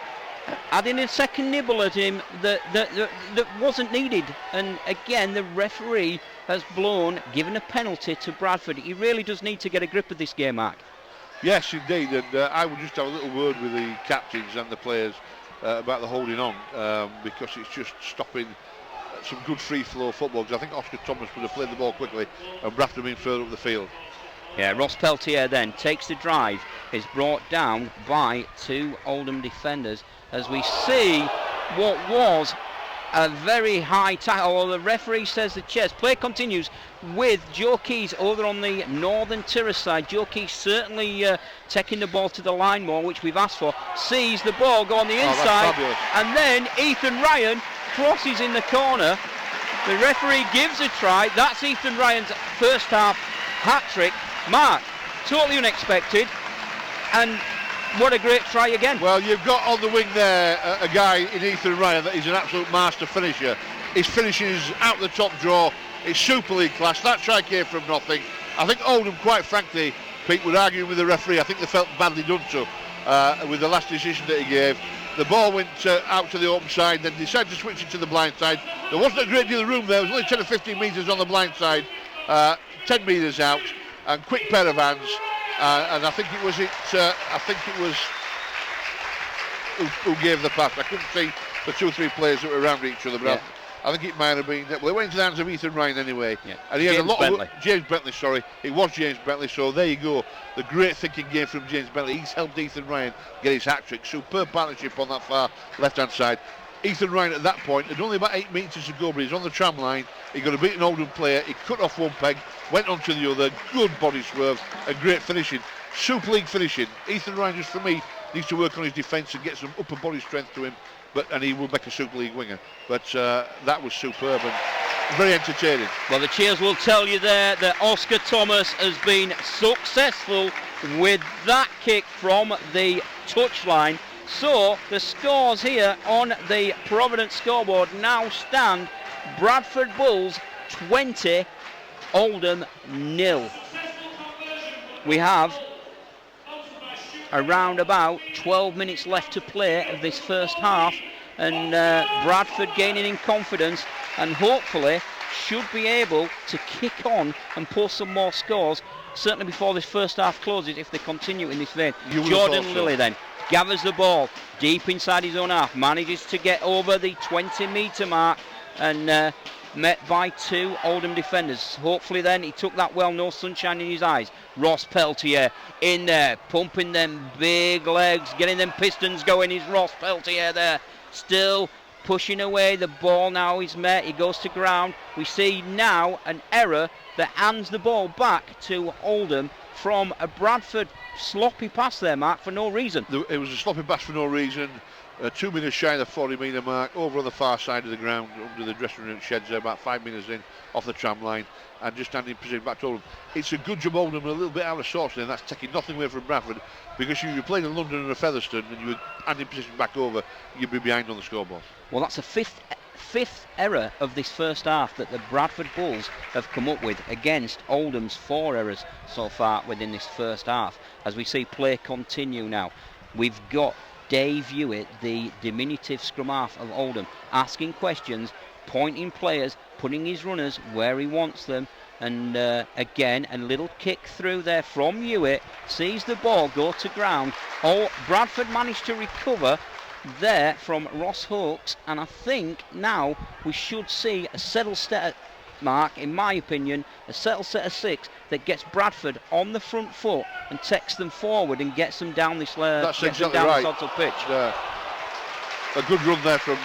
[SPEAKER 1] adding a second nibble at him that wasn't needed, and again the referee has blown, giving a penalty to Bradford. He really does need to get a grip of this game, Mark.
[SPEAKER 2] Yes, indeed, and I would just have a little word with the captains and the players about the holding on, because it's just stopping some good free flow football, because I think Oscar Thomas would have played the ball quickly and Bradford been further up the field.
[SPEAKER 1] Yeah, Ross Peltier then takes the drive, is brought down by 2 Oldham defenders, as we see what was a very high tackle. The referee says the chest. Play continues with Joe Keys over on the northern terrace side. Joe Keys certainly taking the ball to the line more, which we've asked for. Sees the ball go on the inside, and then Ethan Ryan crosses in the corner. The referee gives a try. That's Ethan Ryan's first half hat-trick. Mark, totally unexpected, and what a great try again.
[SPEAKER 2] Well, you've got on the wing there a guy in Ethan Ryan that is an absolute master finisher. His finishing is out the top draw. It's Super League class. That try came from nothing. I think Oldham, quite frankly, Pete, would argue with the referee. I think they felt badly done so with the last decision that he gave. The ball went out to the open side, then decided to switch it to the blind side. There wasn't a great deal of room there. There was only 10 or 15 metres on the blind side, 10 metres out, and quick pair of hands. And I think it was who gave the pass. I couldn't see the 2 or 3 players that were around each other, but I think it might have been. Well, it went into the hands of Ethan Ryan anyway. Yeah. And he had James Bentley, sorry. It was James Bentley, so there you go. The great thinking game from James Bentley. He's helped Ethan Ryan get his hat-trick. Superb partnership on that far left-hand side. Ethan Ryan at that point had only about 8 metres to go, but he's on the tram line. He got a beat an Oldham player. He cut off one peg, went on to the other. Good body swerve and great finishing. Super League finishing. Ethan Ryan, just for me, needs to work on his defence and get some upper body strength to him, and he will make a Super League winger. But that was superb and very entertaining.
[SPEAKER 1] Well, the cheers will tell you there that Oscar Thomas has been successful with that kick from the touchline. So the scores here on the Providence scoreboard now stand: Bradford Bulls 20, Oldham 0. We have around about 12 minutes left to play of this first half, and Bradford gaining in confidence and hopefully should be able to kick on and pull some more scores, certainly before this first half closes, if they continue in this vein. Jordan Lilly then gathers the ball deep inside his own half, manages to get over the 20-metre mark, and met by 2 Oldham defenders. Hopefully then he took that well, no sunshine in his eyes. Ross Peltier in there, pumping them big legs, getting them pistons going. Is Ross Peltier there, still pushing away. The ball now is met, he goes to ground. We see now an error that hands the ball back to Oldham from a Bradford sloppy pass there, Mark, for no reason.
[SPEAKER 2] It was a sloppy pass for no reason. 2 metres shy of the 40-metre mark, over on the far side of the ground, under the dressing room sheds there, about 5 metres in, off the tram line, and just standing in position back to Oldham. It's a good job Oldham, a little bit out of sorts there, and that's taking nothing away from Bradford, because if you were playing in London and a Featherstone and you were handing position back over, you'd be behind on the scoreboard.
[SPEAKER 1] Well, that's a fifth error of this first half that the Bradford Bulls have come up with against Oldham's 4 errors so far within this first half. As we see play continue now, we've got Dave Hewitt, the diminutive scrum half of Oldham, asking questions, pointing players, putting his runners where he wants them. And again, a little kick through there from Hewitt, sees the ball go to ground. Bradford managed to recover there from Ross Hawkes, and I think now we should see a settled set mark, in my opinion, a settled set of 6 that gets Bradford on the front foot and takes them forward and gets them down this
[SPEAKER 2] That's exactly right.
[SPEAKER 1] the pitch.
[SPEAKER 2] A good run there from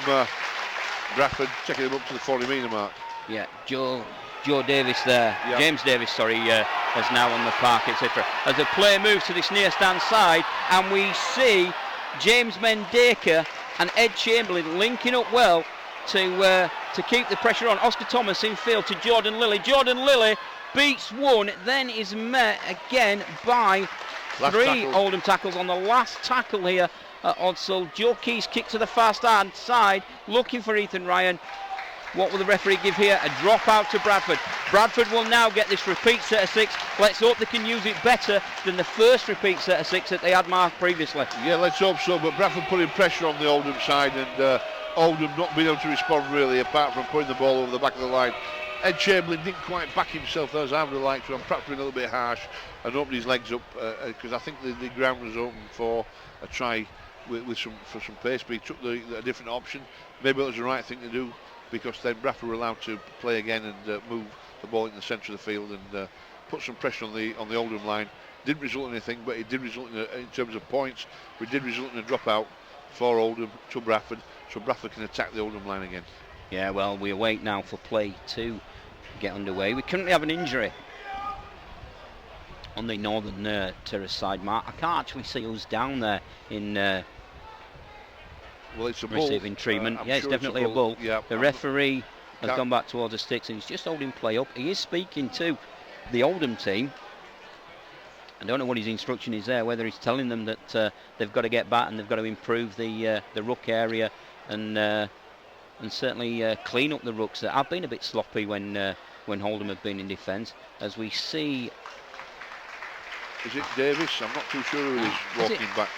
[SPEAKER 2] Bradford, taking them up to the 40-metre mark.
[SPEAKER 1] Yeah, Joe Davis there, yep. James Davis, sorry, is now on the park, etc. As the play moves to this near stand side, and we see James Mendacre and Ed Chamberlain linking up well to keep the pressure on. Oscar Thomas in field to Jordan Lilly. Jordan Lilly beats one, then is met again by three Oldham tackles on the last tackle here at Odsall. Joe Keys kick to the fast hand side, looking for Ethan Ryan. What will the referee give here? A drop out to Bradford. Bradford will now get this repeat set of 6. Let's hope they can use it better than the first repeat set of 6 that they had marked previously.
[SPEAKER 2] Yeah, let's hope so, but Bradford putting pressure on the Oldham side, and Oldham not being able to respond really, apart from putting the ball over the back of the line. Ed Chamberlain didn't quite back himself as I would have liked to. I'm perhaps being a little bit harsh and opened his legs up because I think the ground was open for a try with some pace, but he took a different option. Maybe it was the right thing to do, because then Bradford were allowed to play again and move the ball in the centre of the field and put some pressure on the Oldham line. Didn't result in anything, but it did result in terms of points. It did result in a dropout for Oldham to Bradford, so Bradford can attack the Oldham line again. Yeah, well, we await now for play to get underway. We currently have an injury on the Northern Terrace side, Mark. I can't actually see who's down there in well, it's a
[SPEAKER 1] receiving
[SPEAKER 2] bull.
[SPEAKER 1] treatment. Yeah, it's
[SPEAKER 2] sure
[SPEAKER 1] definitely a bull.
[SPEAKER 2] Yeah,
[SPEAKER 1] the referee has gone back towards the sticks and he's just holding play up. He is speaking to the Oldham team. I don't know what his instruction is there, whether he's telling them that they've got to get back and they've got to improve the ruck area and certainly clean up the rucks that have been a bit sloppy when Oldham have been in defence. As we see,
[SPEAKER 2] is it Davis? I'm not too sure who is walking back.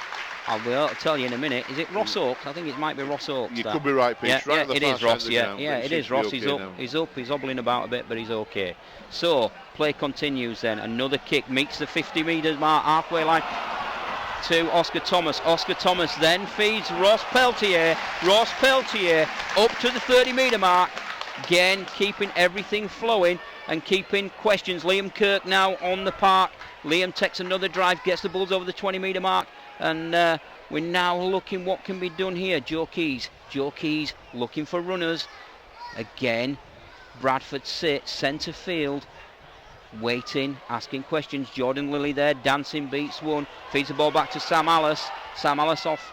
[SPEAKER 1] I'll be able to tell you in a minute. Is it Ross Oakes? I think it might be Ross Oakes.
[SPEAKER 2] You could be right, Pete.
[SPEAKER 1] Yeah,
[SPEAKER 2] right
[SPEAKER 1] it is Ross. Yeah, it is Ross.
[SPEAKER 2] Okay,
[SPEAKER 1] he's up. He's hobbling about a bit, but he's okay. So play continues then. Another kick meets the 50 metres mark, halfway line to Oscar Thomas. Oscar Thomas then feeds Ross Peltier. Ross Peltier up to the 30-metre mark. Again, keeping everything flowing and keeping questions. Liam Kirk now on the park. Liam takes another drive, gets the Bulls over the 20-metre mark. And we're now looking what can be done here. Joe Keys looking for runners. Again, Bradford sits centre field, waiting, asking questions. Jordan Lilly there, dancing, beats one, feeds the ball back to Sam Alice. Sam Alice off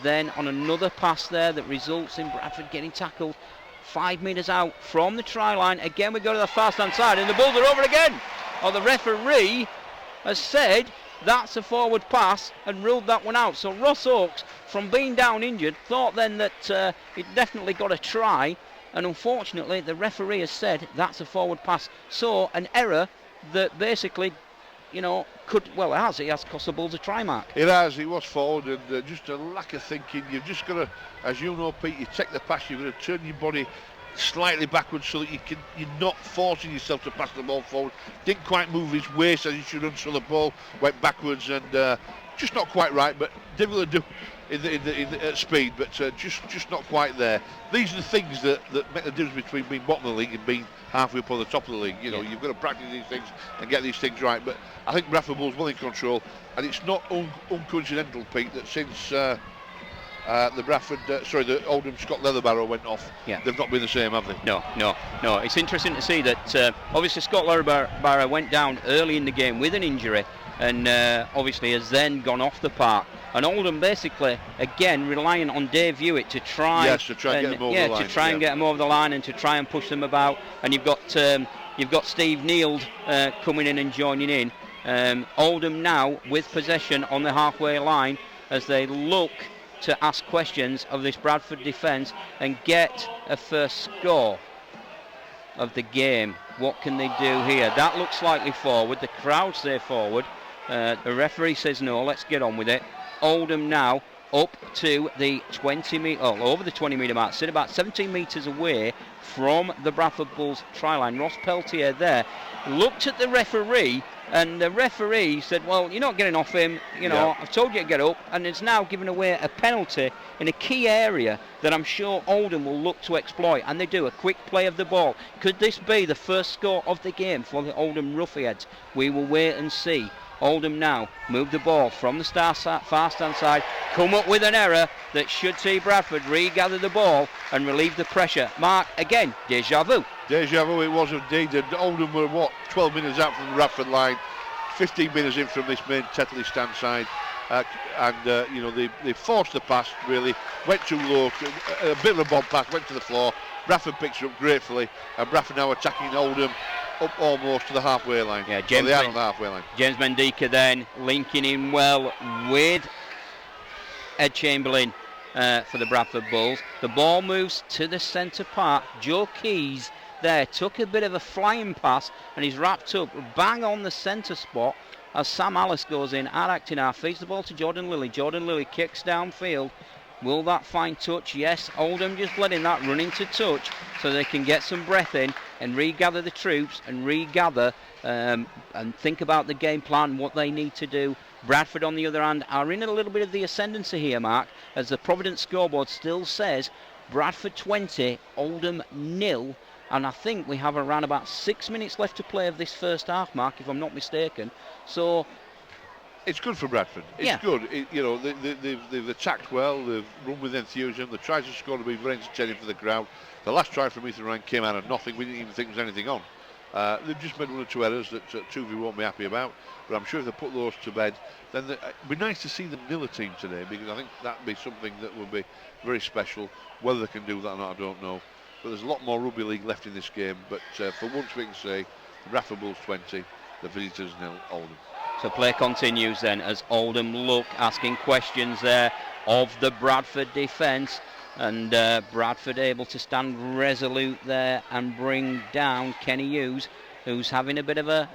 [SPEAKER 1] then on another pass there that results in Bradford getting tackled 5 metres out from the try line. Again, we go to the fast hand side and the Bulls are over again. Oh, the referee has said that's a forward pass and ruled that one out. So Ross Oakes, from being down injured, thought then that he'd definitely got a try, and unfortunately the referee has said that's a forward pass. So an error that basically, it has cost the Bulls a try mark.
[SPEAKER 2] It has. It was forward, and just a lack of thinking. You've just got to, as you know, Pete, you take the pass, you've got to turn your body slightly backwards so that you're not forcing yourself to pass the ball forward. Didn't quite move his waist as he should have, so the ball went backwards, and just not quite right, but difficult to do at speed, but just not quite there. These are the things that make the difference between being bottom of the league and being halfway up on the top of the league. You've got to practice these things and get these things right. But I think Bradford Bulls well in control, and it's not uncoincidental, Pete, that since the Oldham Scott Leatherbarrow went off, they've not been the same, have they?
[SPEAKER 1] No. It's interesting to see that obviously Scott Leatherbarrow went down early in the game with an injury, and obviously has then gone off the park. And Oldham basically again relying on Dave Hewitt to try
[SPEAKER 2] and get them over the line.
[SPEAKER 1] And get them over the line and to try and push them about. And you've got Steve Neild coming in and joining in. Oldham now with possession on the halfway line as they look to ask questions of this Bradford defence and get a first score of the game. What can they do here? That looks slightly forward. The crowd say forward. The referee says no, let's get on with it. Oldham now up to the 20 metre, over the 20 metre mark, sit about 17 metres away from the Bradford Bulls try line. Ross Peltier there looked at the referee, and the referee said, well, you're not getting off him, you know, I've told you to get up, and it's now given away a penalty in a key area that I'm sure Oldham will look to exploit, and they do. A quick play of the ball. Could this be the first score of the game for the Oldham Ruffians? We will wait and see. Oldham now move the ball from the far stand side, come up with an error that should see Bradford regather the ball and relieve the pressure. Mark, again, deja vu.
[SPEAKER 2] Deja vu it was indeed, and Oldham were 12 minutes out from the Bradford line, 15 minutes in from this main Tetley stand side, you know, they forced the pass, really went too low, a bit of a bomb pass, went to the floor. Bradford picks it up gratefully, and Bradford now attacking Oldham up almost to the halfway line. Yeah, they are on the halfway line.
[SPEAKER 1] James Mendika then linking in well with Ed Chamberlain for the Bradford Bulls. The ball moves to the centre part. Joe Keys there took a bit of a flying pass, and he's wrapped up bang on the centre spot as Sam Alice goes in at acting half, feeds the ball to Jordan Lilly. Jordan Lilly kicks downfield. Will that find touch? Yes, Oldham just letting that run into touch so they can get some breath in and regather the troops and regather and think about the game plan, what they need to do. Bradford, on the other hand, are in a little bit of the ascendancy here, Mark, as the Providence scoreboard still says Bradford 20, Oldham 0. And I think we have around about 6 minutes left to play of this first half, Mark, if I'm not mistaken. So
[SPEAKER 2] it's good for Bradford. It's good. You know, they've attacked well. They've run with enthusiasm. The tries to score have been very entertaining for the crowd. The last try from Ethan Ryan came out of nothing. We didn't even think there was anything on. They've just made one or two errors that Tuvey won't be happy about. But I'm sure if they put those to bed, then it'd be nice to see them nil a team today, because I think that'd be something that would be very special. Whether they can do that or not, I don't know. But there's a lot more rugby league left in this game. But for once, we can say the Bradford Bulls 20, the visitors 0, Oldham.
[SPEAKER 1] So play continues then as Oldham look, asking questions there of the Bradford defence, and Bradford able to stand resolute there and bring down Kenny Hughes, who's having a bit of a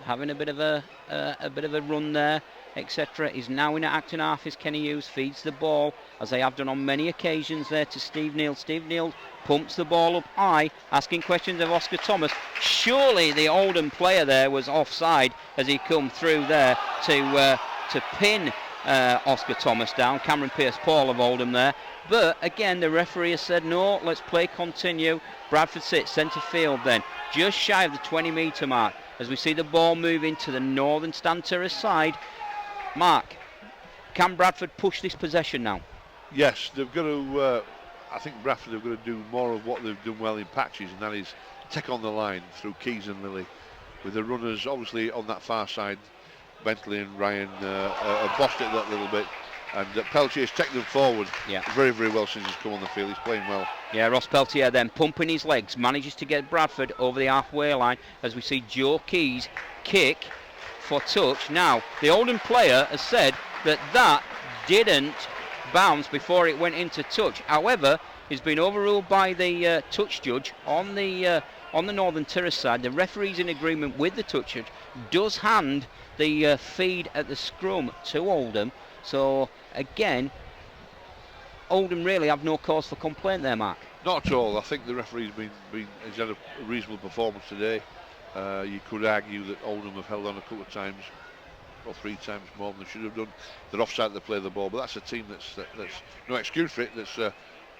[SPEAKER 1] run there, etc. Is now in acting half. Is Kenny Hughes feeds the ball, as they have done on many occasions there, to Steve Neal. Steve Neal pumps the ball up high, asking questions of Oscar Thomas. Surely the Oldham player there was offside as he come through there to pin Oscar Thomas down. Cameron Pierce-Paul of Oldham there. But again, the referee has said no, let's play continue. Bradford sits centre field then, just shy of the 20 metre mark, as we see the ball move into the northern stand terrace side. Mark, can Bradford push this possession now?
[SPEAKER 2] Yes, they've got to. I think Bradford have got to do more of what they've done well in patches, and that is take on the line through Keys and Lilly, with the runners obviously on that far side. Bentley and Ryan have bossed it that little bit, and Peltier's taken them forward very, very well since he's come on the field. He's playing well. Yeah,
[SPEAKER 1] Ross Peltier then pumping his legs, manages to get Bradford over the halfway line, as we see Joe Keys kick for touch. Now, the Oldham player has said that didn't bounce before it went into touch. However, he's been overruled by the touch judge on the northern terrace side. The referee's in agreement with the touch judge, does hand the feed at the scrum to Oldham. So again, Oldham really have no cause for complaint there, Mark.
[SPEAKER 2] Not at all. I think the referee's has had a reasonable performance today. You could argue that Oldham have held on a couple of times, or 3 times more than they should have done. They're offside to play the ball, but that's a team that's no excuse for it. That's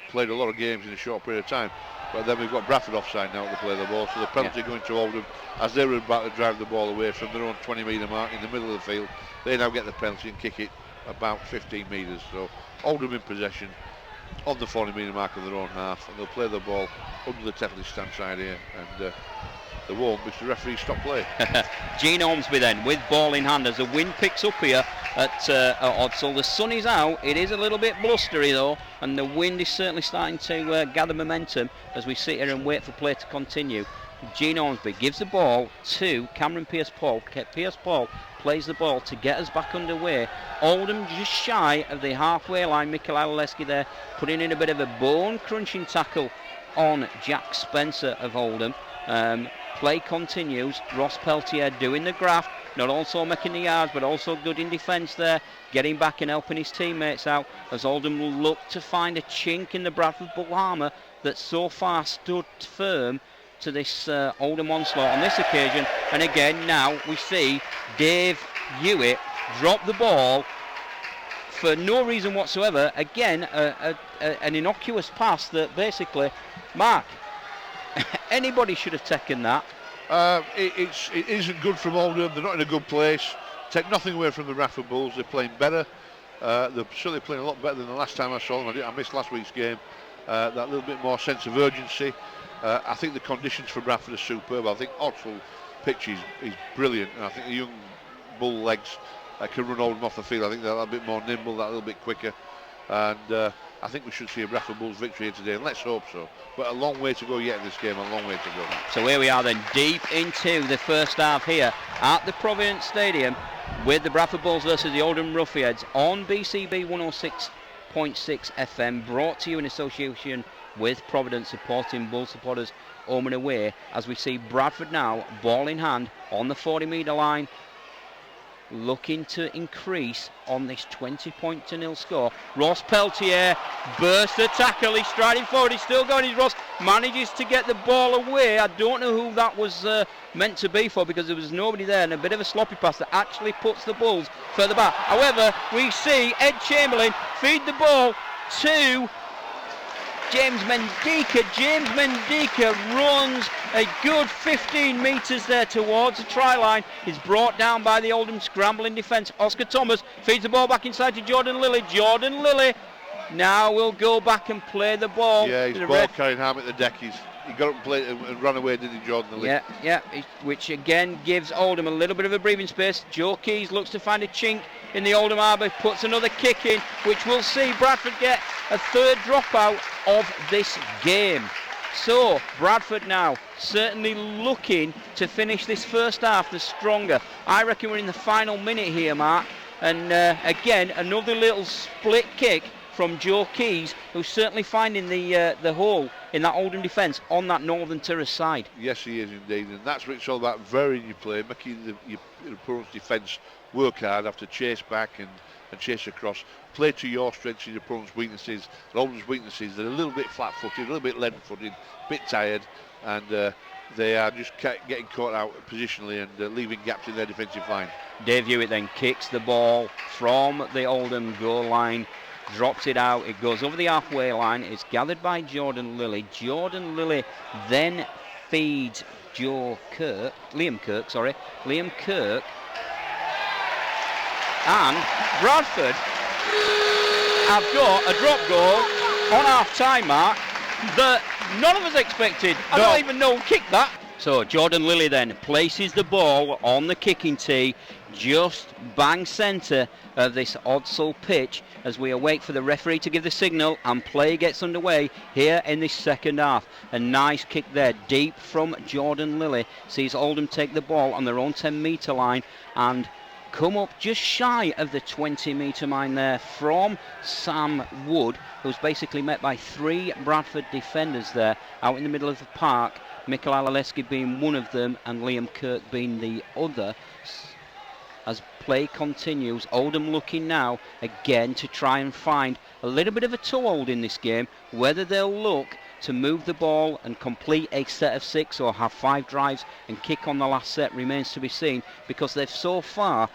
[SPEAKER 2] played a lot of games in a short period of time. But then we've got Bradford offside now to play the ball, so the penalty going to Oldham as they were about to drive the ball away from their own 20 metre mark in the middle of the field. They now get the penalty and kick it about 15 metres. So Oldham in possession on the 40 metre mark of their own half, and they'll play the ball under the Tetley stand side here, and they won't because the referee stopped play.
[SPEAKER 1] Gene Ormsby then with ball in hand as the wind picks up here at Odsall. The sun is out, it is a little bit blustery though, and the wind is certainly starting to gather momentum as we sit here and wait for play to continue. Gene Ormsby gives the ball to Cameron Pierce-Paul. Pierce-Paul plays the ball to get us back underway. Oldham just shy of the halfway line. Mikel Alaleski there putting in a bit of a bone crunching tackle on Jack Spencer of Oldham. Play continues. Ross Peltier doing the graft, not also making the yards, but also good in defence there, getting back and helping his teammates out as Oldham will look to find a chink in the Bradford bull armour that so far stood firm to this Oldham onslaught on this occasion. And again, now we see Dave Hewitt drop the ball for no reason whatsoever. Again, an innocuous pass that basically, Mark, anybody should have taken that.
[SPEAKER 2] It isn't good from Oldham. They're not in a good place. Take nothing away from the Bradford Bulls. They're playing better. They're certainly playing a lot better than the last time I saw them. I missed last week's game. That little bit more sense of urgency. I think the conditions for Bradford are superb. I think Oxford pitch is brilliant. And I think the young bull legs can run Oldham off the field. I think they're a bit more nimble, that a little bit quicker. And I think we should see a Bradford Bulls victory here today, and let's hope so. But a long way to go yet in this game, a long way to go.
[SPEAKER 1] So here we are then, deep into the first half here at the Providence Stadium with the Bradford Bulls versus the Oldham Ruffians on BCB 106.6 FM, brought to you in association with Providence, supporting Bull supporters home and away, as we see Bradford now, ball in hand on the 40-metre line, looking to increase on this 20-0 score. Ross Peltier bursts the tackle, he's striding forward, he's still going, he's Ross, manages to get the ball away. I don't know who that was meant to be for, because there was nobody there, and a bit of a sloppy pass that actually puts the Bulls further back. However, we see Ed Chamberlain feed the ball to James Mendika. James Mendika runs a good 15 metres there towards the try line. He's brought down by the Oldham scrambling defence. Oscar Thomas feeds the ball back inside to Jordan Lilly. Jordan Lilly now will go back and play the ball.
[SPEAKER 2] Yeah, he's ball carrying harm at the deck. He got up and played and ran away, didn't he, Jordan Lilly?
[SPEAKER 1] Yeah, which again gives Oldham a little bit of a breathing space. Joe Keys looks to find a chink in the Oldham harbour, puts another kick in, which will see Bradford get a third dropout of this game. So Bradford now certainly looking to finish this first half the stronger. I reckon we're in the final minute here, Mark, and again another little split kick from Joe Keys, who's certainly finding the hole in that Oldham defence on that Northern Terrace side.
[SPEAKER 2] Yes, he is indeed, and that's what it's all about, varying your play, making your opponent's defence work hard, have to chase back and chase across, play to your strengths and your opponent's weaknesses. Oldham's weaknesses, they're a little bit flat-footed, a little bit lead-footed, a bit tired, and they are just getting caught out positionally and leaving gaps in their defensive line.
[SPEAKER 1] Dave Hewitt then kicks the ball from the Oldham goal line, drops it out, it goes over the halfway line, it's gathered by Jordan Lilly. Jordan Lilly then feeds Liam Kirk, and Bradford have got a drop goal on half-time, Mark, that none of us expected. I don't even know who kicked that. So Jordan Lilly then places the ball on the kicking tee, just bang centre of this Odsal pitch, as we await for the referee to give the signal and play gets underway here in this second half. A nice kick there, deep from Jordan Lilly, sees Oldham take the ball on their own 10-metre line and come up just shy of the 20-metre line there from Sam Wood, who's basically met by three Bradford defenders there out in the middle of the park, Mikhail Alaleski being one of them and Liam Kirk being the other. As play continues, Oldham looking now again to try and find a little bit of a toehold in this game. Whether they'll look to move the ball and complete a set of 6 or have 5 drives and kick on the last set remains to be seen, because they've so far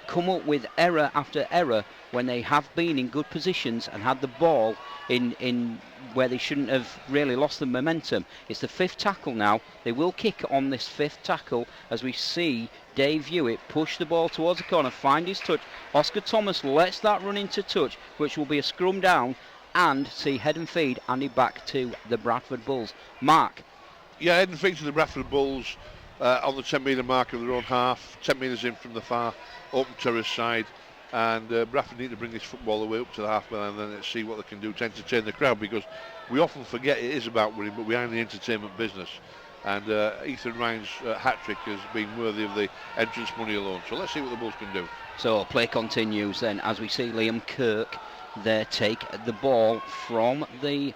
[SPEAKER 1] come up with error after error when they have been in good positions and had the ball in where they shouldn't have really lost the momentum. It's the 5th tackle now. They will kick on this 5th tackle as we see Dave Hewitt push the ball towards the corner, find his touch. Oscar Thomas lets that run into touch, which will be a scrum down, and see head and feed Andy back to the Bradford Bulls. Mark.
[SPEAKER 2] Yeah, head and feed to the Bradford Bulls on the 10-metre mark of their own half, 10 metres in from the far open terrace side, and Bradford need to bring this football away up to the half line and then let's see what they can do to entertain the crowd, because we often forget it is about winning, but we are in the entertainment business, and Ethan Ryan's hat-trick has been worthy of the entrance money alone, so let's see what the Bulls can do.
[SPEAKER 1] So play continues then as we see Liam Kirk there take the ball from the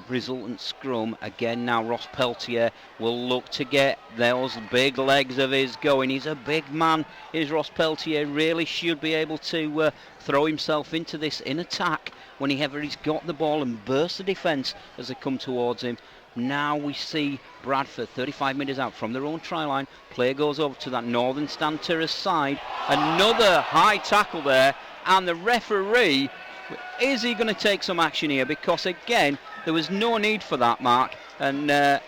[SPEAKER 1] resultant scrum. Again now Ross Peltier will look to get those big legs of his going. He's a big man, is Ross Peltier. Really should be able to throw himself into this in attack whenever he's got the ball and burst the defence as they come towards him. Now we see Bradford 35 metres out from their own try line. Play goes over to that northern stand terrace side. Another high tackle there, and the referee, is he going to take some action here? Because again, there was no need for that, Mark, and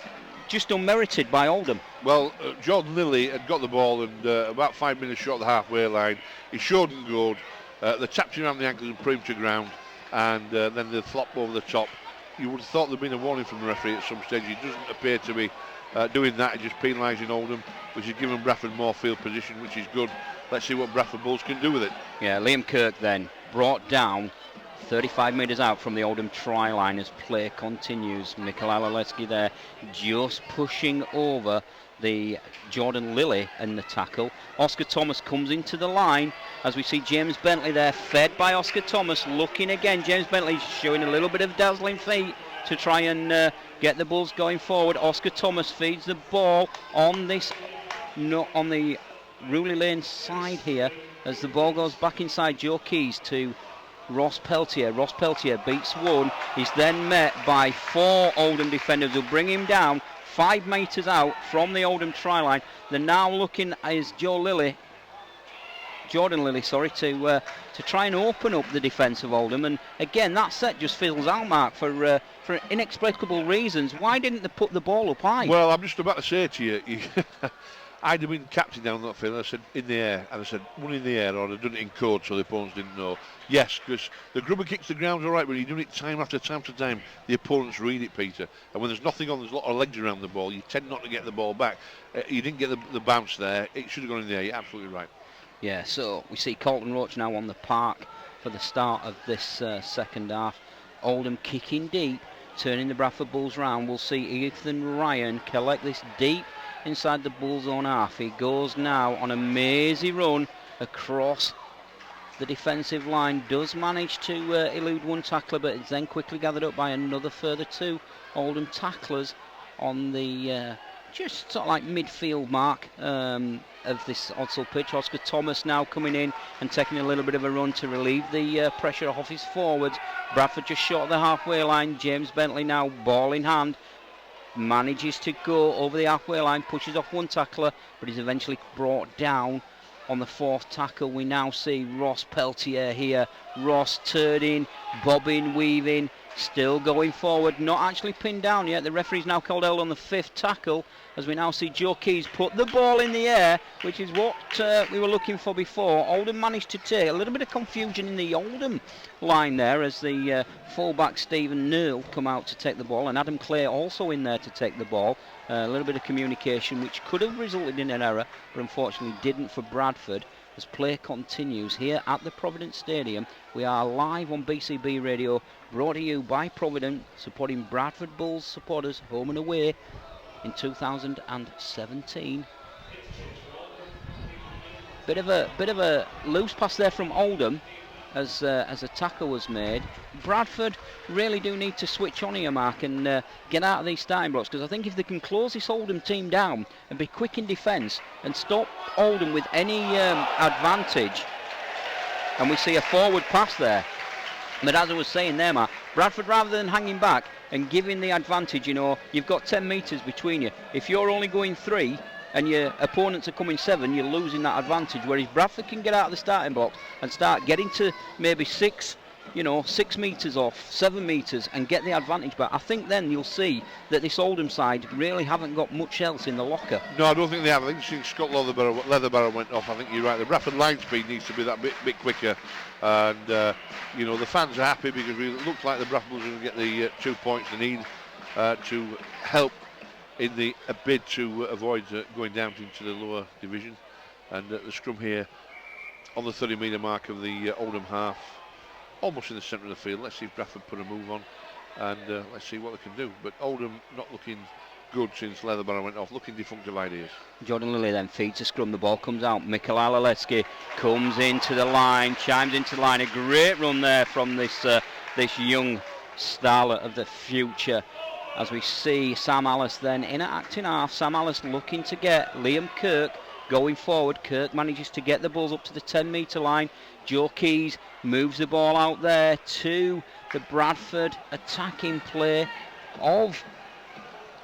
[SPEAKER 1] just unmerited by Oldham.
[SPEAKER 2] Well, Jordan Lilly had got the ball and about 5 minutes short of the halfway line. He showed him good. They tapped him around the ankles and put him to ground, and then they flopped over the top. You would have thought there'd been a warning from the referee at some stage. He doesn't appear to be doing that. He's just penalising Oldham, which is giving Bradford more field position, which is good. Let's see what Bradford Bulls can do with it.
[SPEAKER 1] Yeah, Liam Kirk then brought down 35 metres out from the Oldham try line as play continues. Mikel Alaleski there just pushing over the Jordan Lilly in the tackle. Oscar Thomas comes into the line as we see James Bentley there, fed by Oscar Thomas, looking again. James Bentley showing a little bit of dazzling feet to try and get the Bulls going forward. Oscar Thomas feeds the ball on the Ruley Lane side here as the ball goes back inside Joe Keys to Ross Peltier. Ross Peltier beats one. He's then met by 4 Oldham defenders who bring him down 5 metres out from the Oldham try line. They're now looking as Jordan Lilly, to try and open up the defence of Oldham. And again, that set just fizzles out, Mark, for inexplicable reasons. Why didn't they put the ball up high?
[SPEAKER 2] Well, I'm just about to say to you, I'd have been captain down that field. I said in the air, and I said one in the air, or I'd done it in code so the opponents didn't know. Yes, because the grubber kicks the ground's all right, but you're doing it time after time after time. The opponents read it, Peter. And when there's nothing on, there's a lot of legs around the ball. You tend not to get the ball back. You didn't get the bounce there. It should have gone in the air. You're absolutely right.
[SPEAKER 1] Yeah, so we see Colton Roach now on the park for the start of this second half. Oldham kicking deep, turning the Bradford Bulls round. We'll see Ethan Ryan collect this deep inside the Bulls own half. He goes now on a mazy run across the defensive line, does manage to elude one tackler, but it's then quickly gathered up by another further 2 Oldham tacklers on the just sort of like midfield mark of this Odsal pitch. Oscar Thomas now coming in and taking a little bit of a run to relieve the pressure off his forwards. Bradford just short of the halfway line. James Bentley now ball in hand, manages to go over the halfway line, pushes off one tackler, but is eventually brought down on the 4th tackle. We now see Ross Peltier here. Ross turning, bobbing, weaving, still going forward, not actually pinned down yet. The referee's now called out on the 5th tackle as we now see Joe Keys put the ball in the air, which is what we were looking for before. Oldham managed to take a little bit of confusion in the Oldham line there as the fullback Stephen Neal come out to take the ball, and Adam Clay also in there to take the ball. A little bit of communication which could have resulted in an error, but unfortunately didn't for Bradford. As play continues here at the Provident Stadium, we are live on BCB Radio, brought to you by Provident, supporting Bradford Bulls supporters home and away in 2017. Bit of a loose pass there from Oldham as a tackle was made. Bradford really do need to switch on here, Mark, and get out of these starting blocks, because I think if they can close this Oldham team down and be quick in defence and stop Oldham with any advantage, and we see a forward pass there. But as I was saying there, Mark, Bradford, rather than hanging back and giving the advantage, you've got 10 metres between you. If you're only going 3 and your opponents are coming 7, you're losing that advantage. Whereas Bradford can get out of the starting blocks and start getting to maybe 6 metres off, 7 metres, and get the advantage. But I think then you'll see that this Oldham side really haven't got much else in the locker.
[SPEAKER 2] No, I don't think they have. I think since Scott Leatherbarrow went off, I think you're right. The Bradford line speed needs to be that bit quicker. And, the fans are happy because it looks like the Bradford are going to get the 2 points they need to help in a bid to avoid going down into the lower division. And the scrum here on the 30-metre mark of the Oldham half, almost in the centre of the field. Let's see if Bradford put a move on, and let's see what they can do. But Oldham not looking good since Leatherbarrow went off, looking defunctive ideas.
[SPEAKER 1] Jordan Lilly then feeds a scrum, the ball comes out. Mikel Alaleski comes into the line, chimes into the line. A great run there from this young starlet of the future. As we see Sam Alice then in at acting half. Sam Alice looking to get Liam Kirk going forward. Kirk manages to get the Bulls up to the 10-metre line. Joe Keys moves the ball out there to the Bradford attacking play of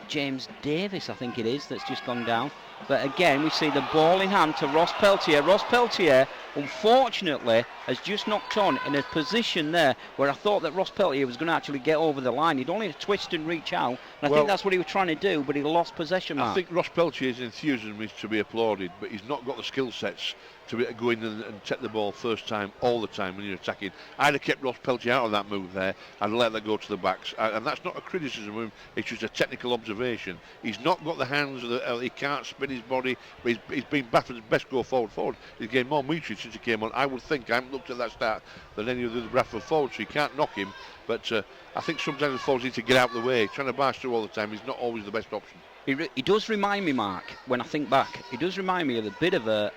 [SPEAKER 1] James Davis, I think it is, that's just gone down. But again, we see the ball in hand to Ross Peltier. Ross Peltier, unfortunately, has just knocked on in a position there where I thought that Ross Peltier was going to actually get over the line. He'd only twist and reach out, and I think that's what he was trying to do, but he lost possession, Mark.
[SPEAKER 2] I think Ross Peltier's enthusiasm is to be applauded, but he's not got the skill sets to be able to go in and take the ball first time, all the time when you're attacking. I'd have kept Ross Peltier out of that move there and let that go to the backs. And that's not a criticism of him, it's just a technical observation. He's not got the hands, he can't spin his body, but he's been Bradford's best go forward. He's gained more meterage since he came on. I would think, I haven't looked at that start, than any of the Bradford forwards, so you can't knock him. But I think sometimes the forwards need to get out of the way. Trying to barge through all the time is not always the best option.
[SPEAKER 1] He does remind me, Mark, when I think back, he does remind me of a bit of a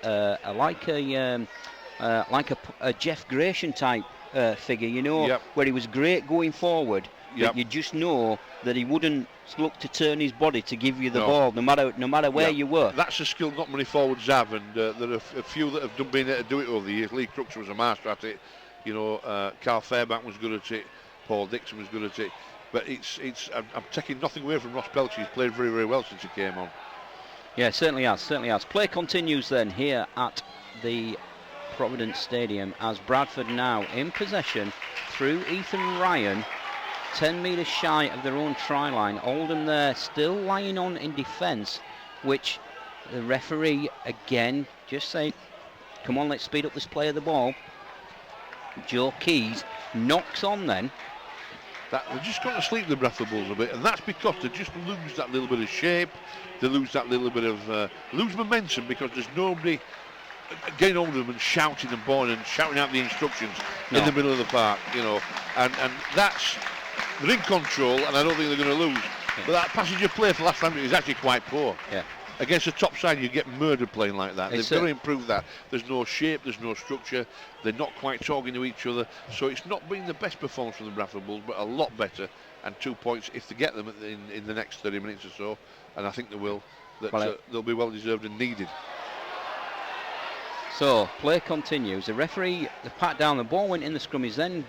[SPEAKER 1] Jeff Gratian type figure, you know, where he was great going forward, but you just know that he wouldn't look to turn his body to give you the ball, no matter where you were.
[SPEAKER 2] That's a skill not many forwards have, and there are a few that have been able to do it over the years. Lee Crooks was a master at it, you know, Carl Fairbank was good at it, Paul Dixon was good at it. But I'm taking nothing away from Ross Peltier. He's played very, very well since he came on.
[SPEAKER 1] Yeah, certainly has. Play continues then here at the Providence Stadium as Bradford now in possession through Ethan Ryan, 10 metres shy of their own try line. Oldham there still lying on in defence, which the referee again just saying, come on, let's speed up this play of the ball. Joe Keys knocks on then.
[SPEAKER 2] They're just going to sleep the Bradford Bulls a bit, and that's because they just lose that little bit of shape, they lose that little bit of lose momentum because there's nobody getting hold of them and shouting and bawling and shouting out the instructions in the middle of the park, you know, and that's, they're in control, and I don't think they're going to lose. But that passage of play for last time is actually quite poor. Against the top side, you get murdered playing like that. They've got to improve that. There's no shape, there's no structure. They're not quite talking to each other. So it's not been the best performance from the Bradford Bulls, but a lot better. And 2 points if they get them in the next 30 minutes or so. And I think they will. They'll be well deserved and needed.
[SPEAKER 1] So play continues. The referee, the pat down, the ball went in the scrum. He's then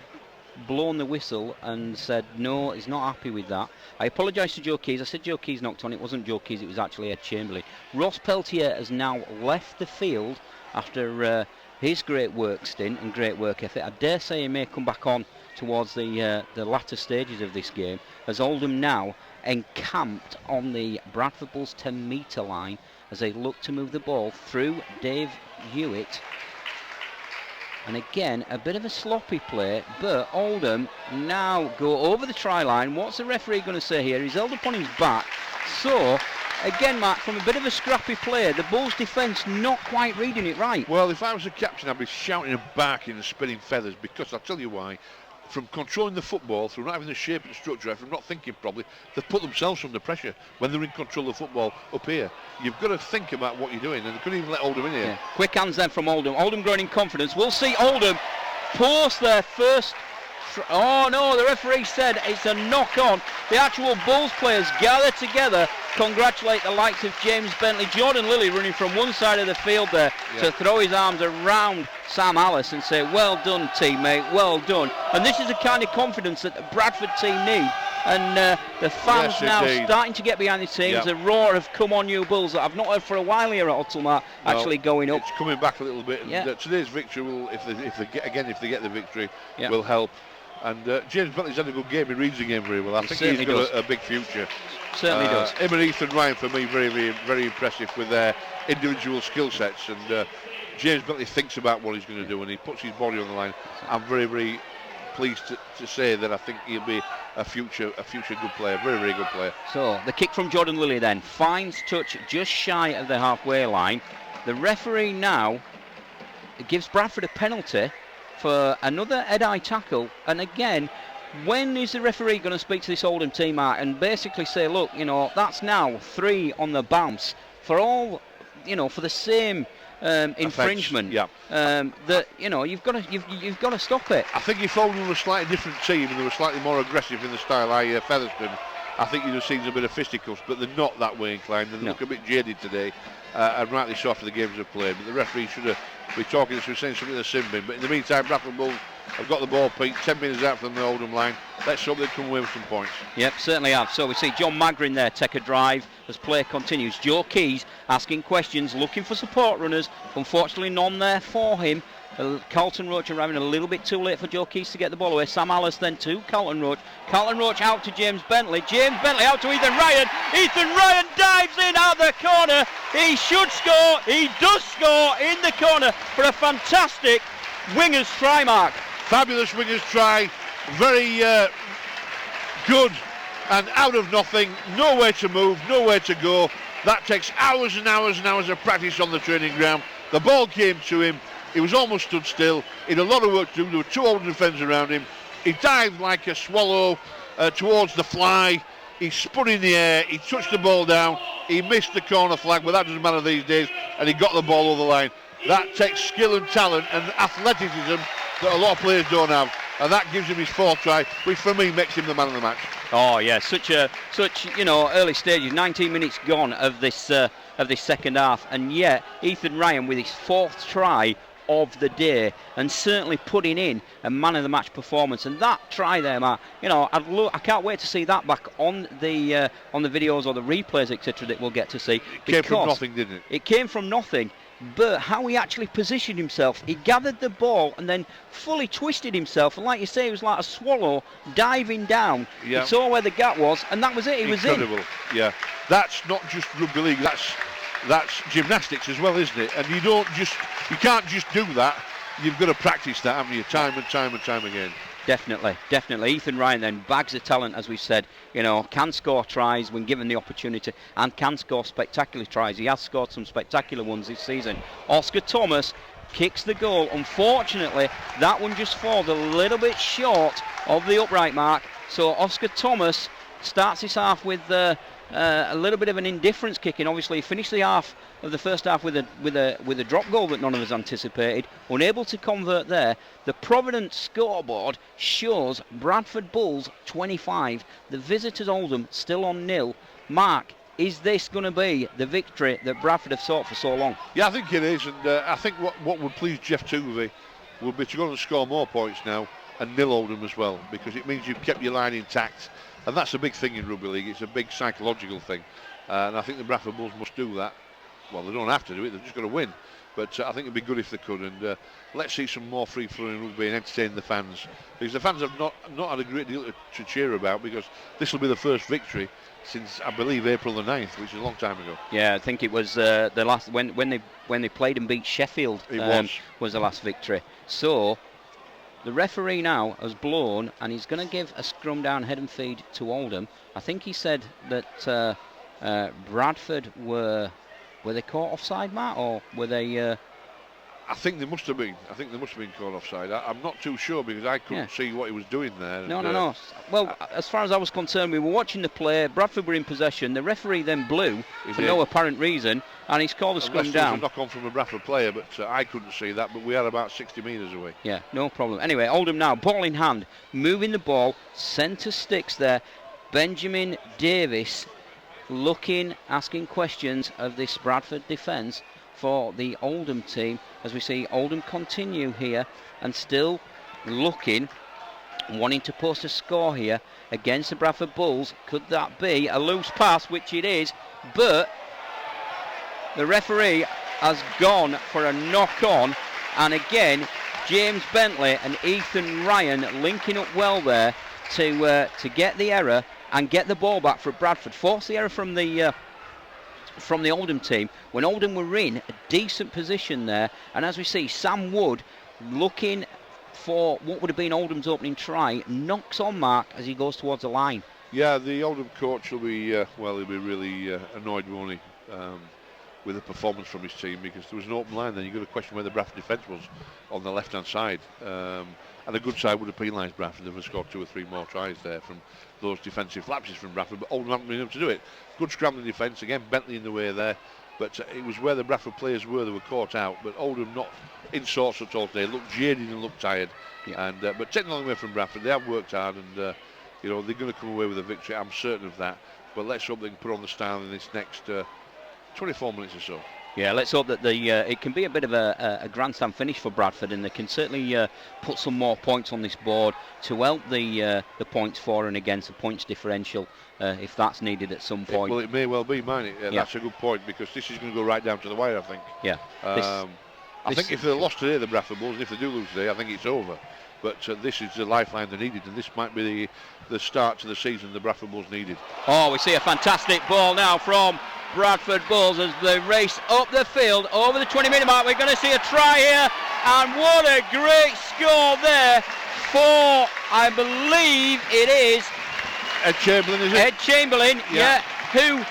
[SPEAKER 1] blown the whistle and said no, he's not happy with that. I apologise to Joe Keys. I said Joe Keys knocked on. It wasn't Joe Keys, it was actually Ed Chamberlain. Ross Peltier has now left the field after his great work stint and great work ethic. I dare say he may come back on towards the latter stages of this game, as Oldham now encamped on the Bradford Bulls 10 metre line as they look to move the ball through Dave Hewitt. And again, a bit of a sloppy play, but Oldham now go over the try line. What's the referee going to say here? He's held up on his back. So, again, Mark, from a bit of a scrappy play, the Bulls' defence not quite reading it right.
[SPEAKER 2] Well, if I was the captain, I'd be shouting and barking and spinning feathers, because I'll tell you why. From controlling the football, through not having the shape and structure, from not thinking properly, they've put themselves under pressure when they're in control of the football up here. You've got to think about what you're doing, and they couldn't even let Oldham in here.
[SPEAKER 1] Quick hands then from Oldham. Oldham growing in confidence. We'll see Oldham post their first... Oh no, the referee said it's a knock on. The actual Bulls players gather together, congratulate the likes of James Bentley. Jordan Lilly running from one side of the field there to throw his arms around Sam Alice and say, well done teammate, well done. And this is the kind of confidence that the Bradford team need. And the fans starting to get behind the teams. The roar of "Come on, you Bulls" that I've not heard for a while here at Ottelmar actually going up.
[SPEAKER 2] It's coming back a little bit. And, today's victory will, if they get the victory, will help. And James Bentley's had a good game. He reads the game very well. I think he's got a big future.
[SPEAKER 1] Certainly does.
[SPEAKER 2] Him and Ethan Ryan, for me, very, very, very impressive with their individual skill sets. And James Bentley thinks about what he's going to do, and he puts his body on the line. I'm very, very pleased to say that I think he'll be a future good player, very, very good player.
[SPEAKER 1] So the kick from Jordan Lilly then finds touch just shy of the halfway line. The referee now gives Bradford a penalty for another head-eye tackle. And again, when is the referee going to speak to this Oldham team, Mark, and basically say, look, you know, that's now 3 on the bounce. For all for the same infringement.
[SPEAKER 2] Yeah.
[SPEAKER 1] That you've got to stop it.
[SPEAKER 2] I think if Oldham were a slightly different team and they were slightly more aggressive in the style like Featherstone, I think you'd have seen a bit of fisticuffs, but they're not that way inclined. They look a bit jaded today, and rightly so after the games have played. But the referee should have been talking to us, saying something to the sin bin. But in the meantime, Bradford Bulls have got the ball, Pete, 10 minutes out from the Oldham line. Let's hope they come away with some points.
[SPEAKER 1] Yep, certainly have. So we see John Magrin there take a drive as play continues. Joe Keys asking questions, looking for support runners. Unfortunately, none there for him. Carlton Roach arriving a little bit too late for Joe Keys to get the ball away. Sam Alice then to Carlton Roach. Carlton Roach out to James Bentley. James Bentley out to Ethan Ryan. Ethan Ryan dives in out the corner. He should score. He does score in the corner for a fantastic winger's try, Mark.
[SPEAKER 2] Fabulous winger's try. Very good and out of nothing. Nowhere to move, nowhere to go. That takes hours and hours and hours of practice on the training ground. The ball came to him. He was almost stood still. He had a lot of work to do. There were two Oldham defenders around him. He dived like a swallow towards the fly. He spun in the air. He touched the ball down. He missed the corner flag, but that doesn't matter these days. And he got the ball over the line. That takes skill and talent and athleticism that a lot of players don't have. And that gives him his fourth try, which for me makes him the man of the match.
[SPEAKER 1] Oh yeah, such early stages. 19 minutes gone of this second half, and yet Ethan Ryan with his fourth try of the day, and certainly putting in a man of the match performance. And that try there, Mark, I can't wait to see that back on the videos or the replays, etc. that we'll get to see.
[SPEAKER 2] It came from nothing, didn't it?
[SPEAKER 1] It came from nothing. But how he actually positioned himself, he gathered the ball and then fully twisted himself, and like you say, it was like a swallow diving down.
[SPEAKER 2] Yeah.
[SPEAKER 1] He saw where the gap was, and that was it. He was in.
[SPEAKER 2] Incredible. Yeah, that's not just rugby league. That's gymnastics as well, isn't it? And you can't just do that. You've got to practice that, haven't you? Time and time and time again.
[SPEAKER 1] Definitely. Ethan Ryan then, bags of talent, as we said, can score tries when given the opportunity and can score spectacular tries. He has scored some spectacular ones this season. Oscar Thomas kicks the goal. Unfortunately, that one just falls a little bit short of the upright mark. So Oscar Thomas starts his half with a little bit of an indifference kicking. Obviously, he finished the first half with a drop goal that none of us anticipated. Unable to convert there. The Providence scoreboard shows Bradford Bulls 25. The visitors Oldham still on 0. Mark, is this going to be the victory that Bradford have sought for so long?
[SPEAKER 2] Yeah, I think it is, and I think what would please Jeff Tuvey would be to go and score more points now and nil Oldham as well, because it means you've kept your line intact. And that's a big thing in rugby league. It's a big psychological thing. And I think the Bradford Bulls must do that. Well, they don't have to do it. They've just got to win. But I think it'd be good if they could. And let's see some more free-flowing rugby and entertain the fans. Because the fans have not had a great deal to cheer about, because this will be the first victory since, I believe, April the 9th, which is a long time ago.
[SPEAKER 1] Yeah, I think it was the last when they played and beat Sheffield. Was the last victory. So the referee now has blown, and he's going to give a scrum down head and feed to Oldham. I think he said that Bradford were they caught offside, Matt, or were they?
[SPEAKER 2] I think they must have been. I think they must have been caught offside. I'm not too sure, because I couldn't see what he was doing there.
[SPEAKER 1] No. Well, as far as I was concerned, we were watching the play. Bradford were in possession. The referee then blew for no apparent reason, and he's called a scrum down.
[SPEAKER 2] It was a knock on from a Bradford player, but I couldn't see that. But we are about 60 metres away.
[SPEAKER 1] Yeah, no problem. Anyway, Oldham now, ball in hand, moving the ball, centre sticks there. Benjamin Davis looking, asking questions of this Bradford defence for the Oldham team, as we see Oldham continue here and still looking, wanting to post a score here against the Bradford Bulls. Could that be a loose pass, which it is, but the referee has gone for a knock on, and again James Bentley and Ethan Ryan linking up well there to get the error and get the ball back for Bradford. Force the error from the Oldham team when Oldham were in a decent position there. And as we see, Sam Wood looking for what would have been Oldham's opening try, knocks on Mark as he goes towards the line.
[SPEAKER 2] Yeah, the Oldham coach will be he'll be really annoyed, won't he, with the performance from his team, because there was an open line. Then you've got to question where the Bradford defence was on the left hand side. And a good side would have penalised Bradford if they scored 2 or 3 more tries there from those defensive lapses from Bradford, but Oldham haven't been able to do it. Good scrambling defence, again Bentley in the way there, but it was where the Bradford players were that were caught out. But Oldham not in sorts at all today. Looked jaded and looked tired.
[SPEAKER 1] Yeah.
[SPEAKER 2] And but taking all the way from Bradford, they have worked hard, and you know, they're going to come away with a victory. I'm certain of that. But let's hope they can put on the style in this next 24 minutes or so.
[SPEAKER 1] Yeah, let's hope that it can be a bit of a grandstand finish for Bradford, and they can certainly put some more points on this board to help the points for and against, the points differential, if that's needed at some point.
[SPEAKER 2] Well, it may well be, mine. That's a good point, because this is going to go right down to the wire, I think.
[SPEAKER 1] Yeah.
[SPEAKER 2] I think if they lost today, the Bradford Bulls, and if they do lose today, I think it's over. But this is the lifeline they needed, and this might be the start to the season the Bradford Bulls needed.
[SPEAKER 1] Oh, we see a fantastic ball now from Bradford Bulls as they race up the field over the 20-minute mark. We're going to see a try here, and what a great score there for, I believe it is
[SPEAKER 2] Ed Chamberlain, is it?
[SPEAKER 1] Ed Chamberlain, yeah, who,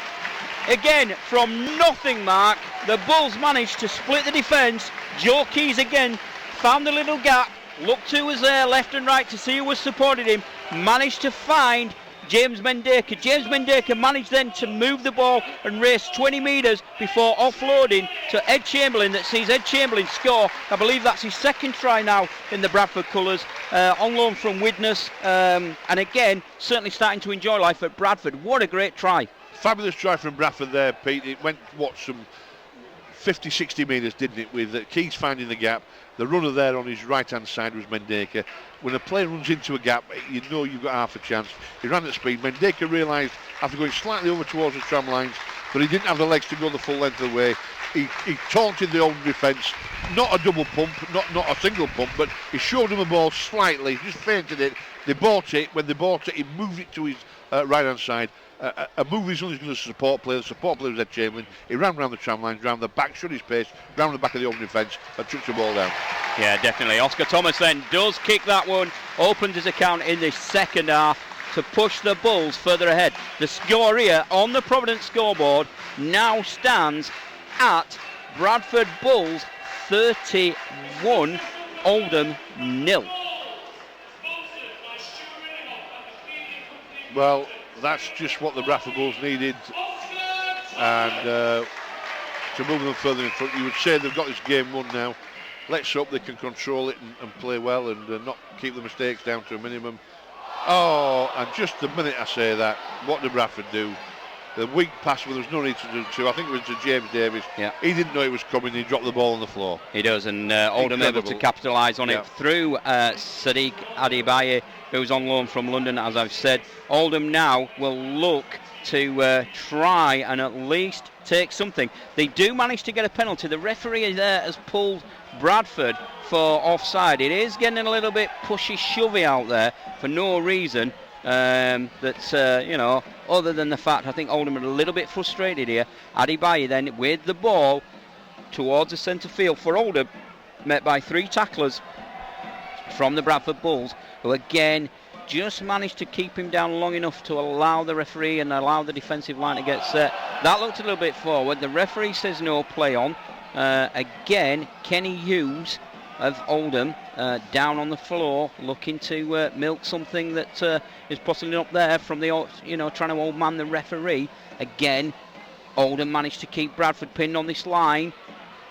[SPEAKER 1] again, from nothing, Mark, the Bulls managed to split the defence. Joe Keys again found a little gap, looked who was there left and right to see who was supporting him, managed to find James Mendacre. James Mendacre managed then to move the ball and race 20 metres before offloading to Ed Chamberlain, that sees Ed Chamberlain score. I believe that's his second try now in the Bradford colours, on loan from Widnes, and again certainly starting to enjoy life at Bradford. What a great try.
[SPEAKER 2] Fabulous try from Bradford there, Pete. It went, some 50-60 metres, didn't it, with Keys finding the gap. The runner there on his right-hand side was Mendacre. When a player runs into a gap, you know you've got half a chance. He ran at speed. Mendacre realised, after going slightly over towards the tram lines, that he didn't have the legs to go the full length of the way. He taunted the Oldham defence. Not a double pump, not a single pump, but he showed him a ball slightly, just feinted it. They bought it. When they bought it, he moved it to his right-hand side. A move is only going to support player. The support player was Ed Chamberlain. He ran round the tram lines, round the back, shut his pace, round the back of the Oldham defence, and took the ball down. Yeah,
[SPEAKER 1] definitely. Oscar Thomas then does kick that one, opens his account in the second half to push the Bulls further ahead. The score here on the Providence scoreboard now stands at Bradford Bulls 31, Oldham 0.
[SPEAKER 2] Well, that's just what the Bradford Bulls needed, and to move them further in front. You would say they've got this game won now. Let's hope they can control it and play well, and not keep the mistakes down to a minimum. Oh, and just the minute I say that, what did Bradford do? The weak pass where there was no need to do two. I think it was to James Davis.
[SPEAKER 1] Yeah.
[SPEAKER 2] He didn't know it was coming. He dropped the ball on the floor.
[SPEAKER 1] He does, and Oldham able to capitalise on it through Sadiq Adibaye, who's on loan from London, as I've said. Oldham now will look to try and at least take something. They do manage to get a penalty. The referee there has pulled Bradford for offside. It is getting a little bit pushy, shovey out there for no reason. You know, other than the fact I think Oldham are a little bit frustrated here. Adibaye then with the ball towards the centre field for Oldham, met by three tacklers from the Bradford Bulls, who again just managed to keep him down long enough to allow the referee and allow the defensive line to get set. That looked a little bit forward. The referee says no, play on. Again, Kenny Hughes of Oldham down on the floor, looking to milk something that is possibly up there from the, trying to old man the referee. Again, Oldham managed to keep Bradford pinned on this line.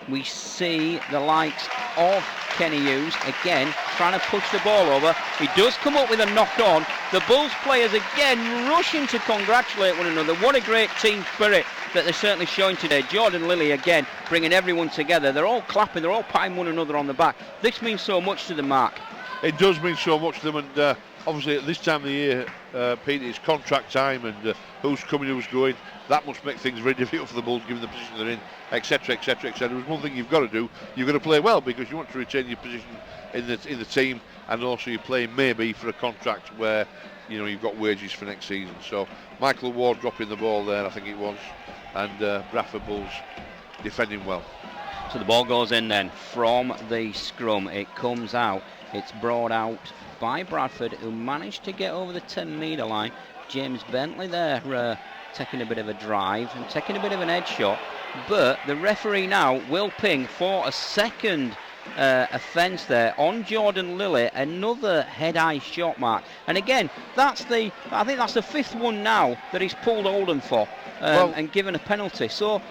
[SPEAKER 1] We see the likes of Kenny Hughes again trying to push the ball over. He does come up with a knock on. The Bulls players again rushing to congratulate one another. What a great team spirit that they're certainly showing today. Jordan Lilly again bringing everyone together. They're all clapping, they're all patting one another on the back. This means so much to them, Mark.
[SPEAKER 2] It does mean so much to them, and obviously at this time of the year, Pete, it's contract time, and who's coming, who's going. That must make things very difficult for the Bulls, given the position they're in, etc., etc., etc. There's one thing you've got to do. You've got to play well, because you want to retain your position in the team, and also you're playing maybe for a contract where you've got wages for next season. So Michael Ward dropping the ball there, I think it was, and Bradford Bulls defending well.
[SPEAKER 1] So the ball goes in then from the scrum. It comes out. It's brought out by Bradford, who managed to get over the 10-metre line. James Bentley there taking a bit of a drive and taking a bit of an edge shot, but the referee now will ping for a second offence there on Jordan Lilly, another head-high shot, Mark. And again, I think that's the fifth one now that he's pulled Oldham for and given a penalty. So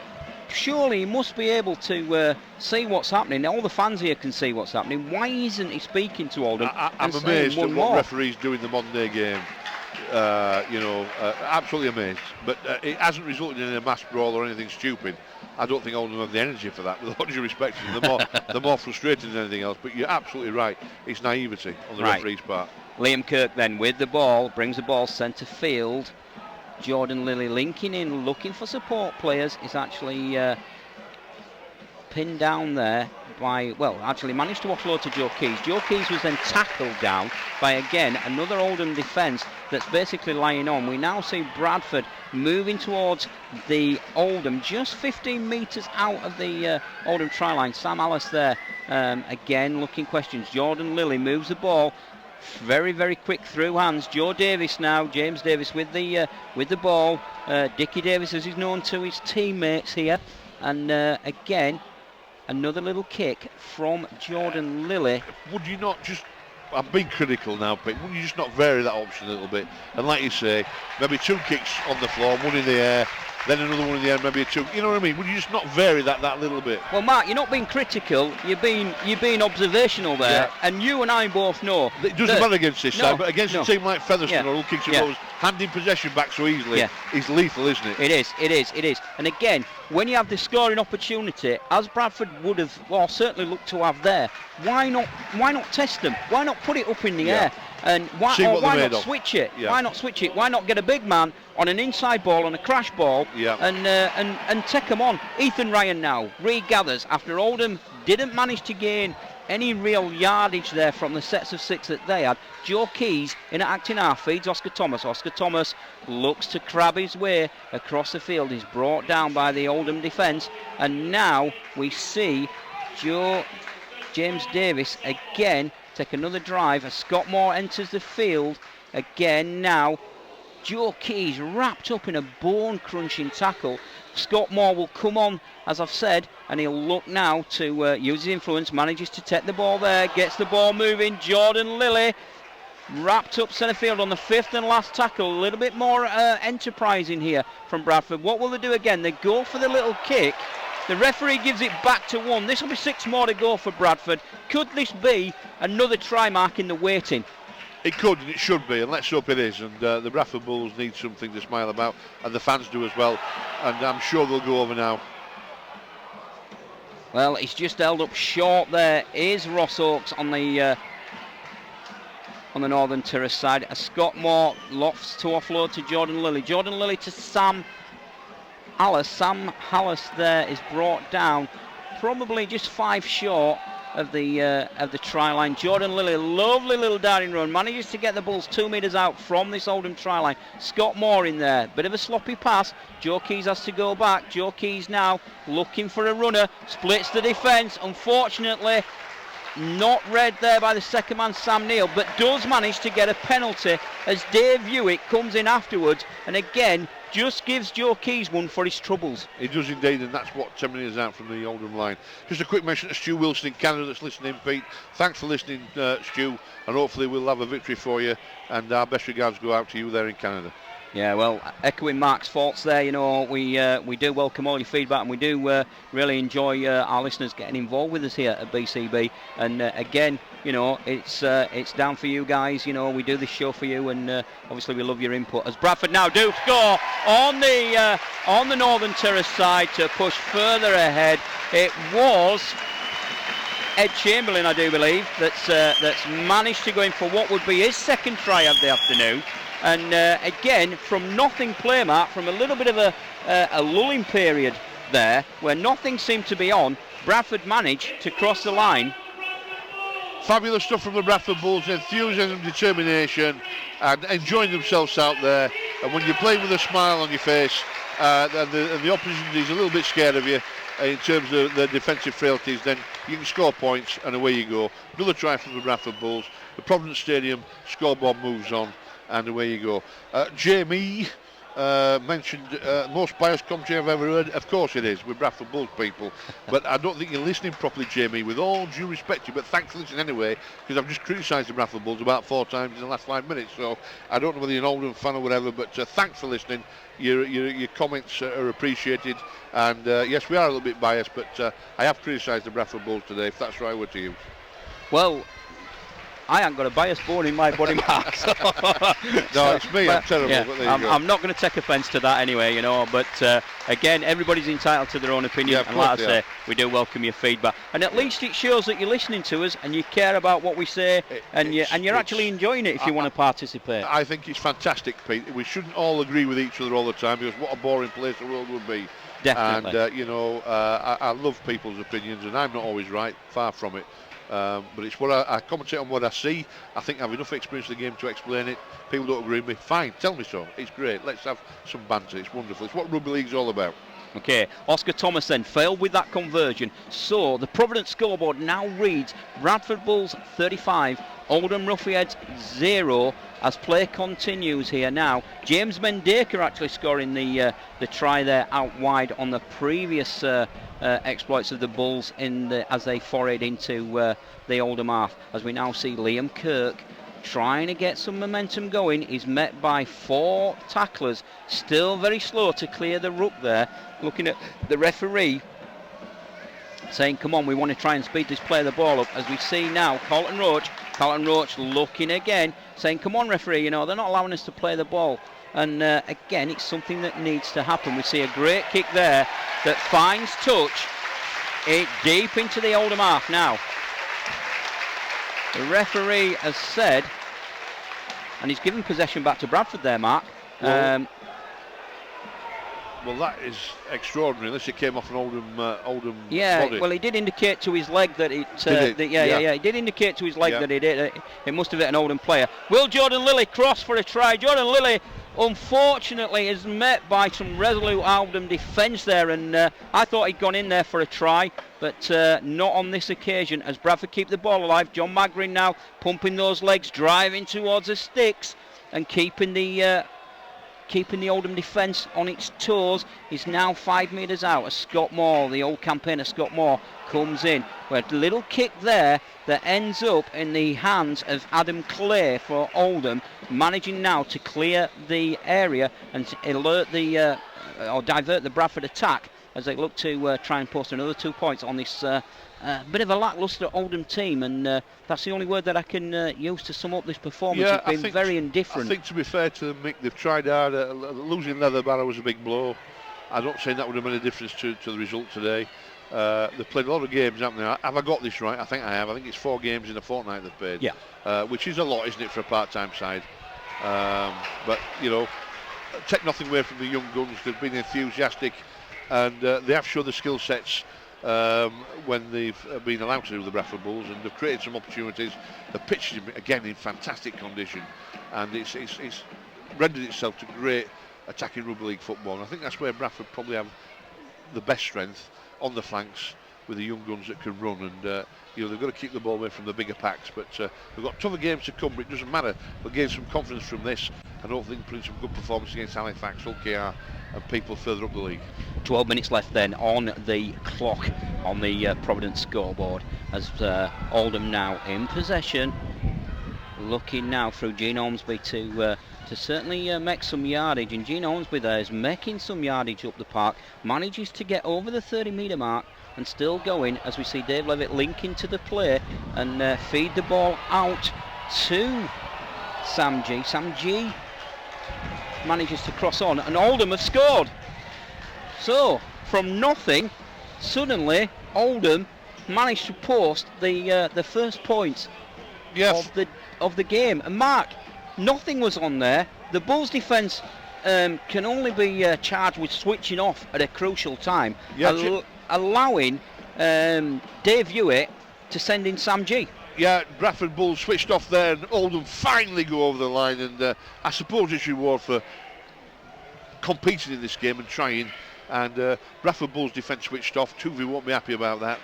[SPEAKER 1] surely he must be able to see what's happening. All the fans here can see what's happening. Why isn't he speaking to Oldham?
[SPEAKER 2] I'm amazed at what referees do in the modern day game. Absolutely amazed. But it hasn't resulted in a mass brawl or anything stupid. I don't think Oldham have the energy for that. With all due respect to them, they're more frustrated than anything else. But you're absolutely right. It's naivety on the referee's part.
[SPEAKER 1] Liam Kirk then with the ball, brings the ball centre field. Jordan Lilly linking in, looking for support players. Is actually pinned down there by, well, actually managed to offload to Joe Keys. Joe Keys was then tackled down by, again, another Oldham defence that's basically lying on. We now see Bradford moving towards the Oldham, just 15 metres out of the Oldham try line. Sam Alice there, again, looking questions. Jordan Lilly moves the ball. Very, very quick through hands. Joe Davis now, James Davis with the ball. Dickie Davis, as he's known to his teammates here. And again, another little kick from Jordan Lilly.
[SPEAKER 2] Would you not just, I'm being critical now, Pete, would you just not vary that option a little bit? And like you say, maybe 2 kicks on the floor, 1 in the air, then another 1 in the air, maybe a 2. You know what I mean? Would you just not vary that little bit?
[SPEAKER 1] Well, Mark, you're not being critical. You're being observational there, and you and I both know
[SPEAKER 2] it doesn't matter against this side, but against a team like Featherstone, or who kicks and rolls, handing possession back so easily, is lethal, isn't it?
[SPEAKER 1] It is. And again, when you have the scoring opportunity, as Bradford would have, well, certainly looked to have there, why not test them? Why not put it up in the air? And why not switch it? Why not switch it? Why not get a big man on an inside ball, on a crash ball, and take them on? Ethan Ryan now regathers after Oldham didn't manage to gain any real yardage there from the sets of 6 that they had. Joe Keys in acting half feeds Oscar Thomas. Oscar Thomas looks to crab his way across the field. He's brought down by the Oldham defence, and now we see James Davis again take another drive as Scott Moore enters the field again. Now Joe Keys wrapped up in a bone-crunching tackle. Scott Moore will come on, as I've said, and he'll look now to use his influence, manages to take the ball there, gets the ball moving. Jordan Lilly wrapped up centre field on the 5th and last tackle. A little bit more enterprising here from Bradford. What will they do again? They go for the little kick. The referee gives it back to 1. This will be 6 more to go for Bradford. Could this be another try mark in the waiting?
[SPEAKER 2] It could and it should be, and let's hope it is. And the Bradford Bulls need something to smile about, and the fans do as well. And I'm sure they'll go over now.
[SPEAKER 1] Well, he's just held up short there. Is Ross Oakes on the Northern Terrace side. Scott Moore lofts to offload to Jordan Lilly. Jordan Lilly to Sam Hallis. Sam Hallis there is brought down, probably just 5 short of the try line. Jordan Lilly, lovely little darting run, manages to get the Bulls 2 metres out from this Oldham try line. Scott Moore in there, bit of a sloppy pass. Joe Keys has to go back. Joe Keys now looking for a runner, splits the defence. Unfortunately, not read there by the second man, Sam Neal, but does manage to get a penalty as Dave Hewitt comes in afterwards, and again just gives Joe Keys one for his troubles.
[SPEAKER 2] He does indeed, and that's what 10 minutes out from the Oldham line. Just a quick mention to Stu Wilson in Canada that's listening, Pete. Thanks for listening, Stu, and hopefully we'll have a victory for you, and our best regards go out to you there in Canada.
[SPEAKER 1] Yeah, well, echoing Mark's thoughts there, you know, we do welcome all your feedback, and we do really enjoy our listeners getting involved with us here at BCB. And again, you know, it's down for you guys. You know, we do this show for you, and obviously we love your input. As Bradford now do score on the Northern Terrace side to push further ahead. It was Ed Chamberlain, I do believe, that's managed to go in for what would be his second try of the afternoon. And again, from nothing play, Mark, from a little bit of a lulling period there, where nothing seemed to be on, Bradford managed to cross the line.
[SPEAKER 2] Fabulous stuff from the Bradford Bulls, enthusiasm, determination, and enjoying themselves out there. And when you're playing with a smile on your face, and the opposition is a little bit scared of you in terms of the defensive frailties, then you can score points, and away you go. Another try from the Bradford Bulls. The Providence Stadium scoreboard moves on, and away you go. Jamie, mentioned most biased commentary I've ever heard. Of course it is, with Bradford Bulls people. But I don't think you're listening properly, Jamie, with all due respect to you. But thanks for listening anyway, because I've just criticised the Bradford Bulls about 4 times in the last 5 minutes. So I don't know whether you're an Oldham fan or whatever, but thanks for listening. Your comments are appreciated. And yes, we are a little bit biased, but I have criticised the Bradford Bulls today, if that's the right word to use.
[SPEAKER 1] Well, I haven't got a bias born in my body, Mark. So,
[SPEAKER 2] no, it's me. I'm terrible.
[SPEAKER 1] Yeah,
[SPEAKER 2] but there you go.
[SPEAKER 1] I'm not going to take offence to that anyway, But again, everybody's entitled to their own opinion,
[SPEAKER 2] Yeah,
[SPEAKER 1] and like I say, we do welcome your feedback. And at least it shows that you're listening to us and you care about what we say, and you're actually enjoying it if you want to participate.
[SPEAKER 2] I think it's fantastic, Pete. We shouldn't all agree with each other all the time, because what a boring place the world would be.
[SPEAKER 1] Definitely.
[SPEAKER 2] And I love people's opinions, and I'm not always right. Far from it. But it's what I commentate on what I see. I think I have enough experience of the game to explain it. People don't agree with me. Fine, tell me so. It's great. Let's have some banter. It's wonderful. It's what rugby league's all about.
[SPEAKER 1] Okay, Oscar Thomas then failed with that conversion. So the Providence scoreboard now reads Bradford Bulls 35, Oldham Ruffians 0. As play continues here now, James Mendaker actually scoring the try there out wide on the previous exploits of the Bulls as they forayed into the Oldham half. As we now see Liam Kirk trying to get some momentum going. He's met by 4 tacklers, still very slow to clear the ruck there. Looking at the referee saying, come on, we want to try and speed this play of the ball up. As we see now, Carlton Roach looking again, saying, come on, referee, they're not allowing us to play the ball. And again, it's something that needs to happen. We see a great kick there that finds touch deep into the Oldham half now. The referee has said, and he's given possession back to Bradford there, Mark.
[SPEAKER 2] Well, that is extraordinary. Unless it came off an Oldham
[SPEAKER 1] body. Well, he did indicate to his leg that it. He did indicate to his leg that it must have hit an Oldham player. Will Jordan Lilly cross for a try? Jordan Lilly, unfortunately, is met by some resolute Oldham defence there, and I thought he'd gone in there for a try, but not on this occasion. As Bradford keep the ball alive, John Magrin now pumping those legs, driving towards the sticks, and keeping the Oldham defence on its toes. He's now 5 metres out as Scott Moore, the old campaigner Scott Moore, comes in. With a little kick there that ends up in the hands of Adam Clay for Oldham, managing now to clear the area and divert the Bradford attack as they look to try and post another 2 points on this bit of a lacklustre Oldham team, and that's the only word that I can use to sum up this performance. It's been very indifferent.
[SPEAKER 2] I think, to be fair to them, Mick, they've tried hard. Losing Leatherbarrow was a big blow. I'm not saying that would have made a difference to the result today. They've played a lot of games, haven't they? Have I got this right? I think I have. I think it's 4 games in a fortnight they've played.
[SPEAKER 1] Yeah.
[SPEAKER 2] Which is a lot, isn't it, for a part-time side? But, take nothing away from the young guns. They've been enthusiastic, and they have shown the skill sets when they've been allowed to do the Bradford Bulls, and they've created some opportunities. The pitch is again in fantastic condition, and it's rendered itself to great attacking rugby league football. And I think that's where Bradford probably have the best strength on the flanks with the young guns that can run, and they've got to keep the ball away from the bigger packs. But they've got tougher games to come, but it doesn't matter. They'll gain some confidence from this, and hopefully put in some good performance against Halifax, Hull KR, and people further up the league. 12
[SPEAKER 1] minutes left then on the clock on the Providence scoreboard, as Oldham now in possession, looking now through Gene Ormsby to certainly make some yardage, and Gene Ormsby there is making some yardage up the park, manages to get over the 30-metre mark and still going, as we see Dave Levitt link into the play and feed the ball out to Sam G. Sam G manages to cross on, and Oldham have scored. So from nothing, suddenly Oldham managed to post the first point of the game. And Mark, nothing was on there. The Bulls defence can only be charged with switching off at a crucial time, allowing Dave Hewitt to send in Sam G.
[SPEAKER 2] Yeah, Bradford Bulls switched off there, and Oldham finally go over the line, and I suppose it's reward for competing in this game and trying. And Bradford Bulls defence switched off. Tuvey won't be happy about that.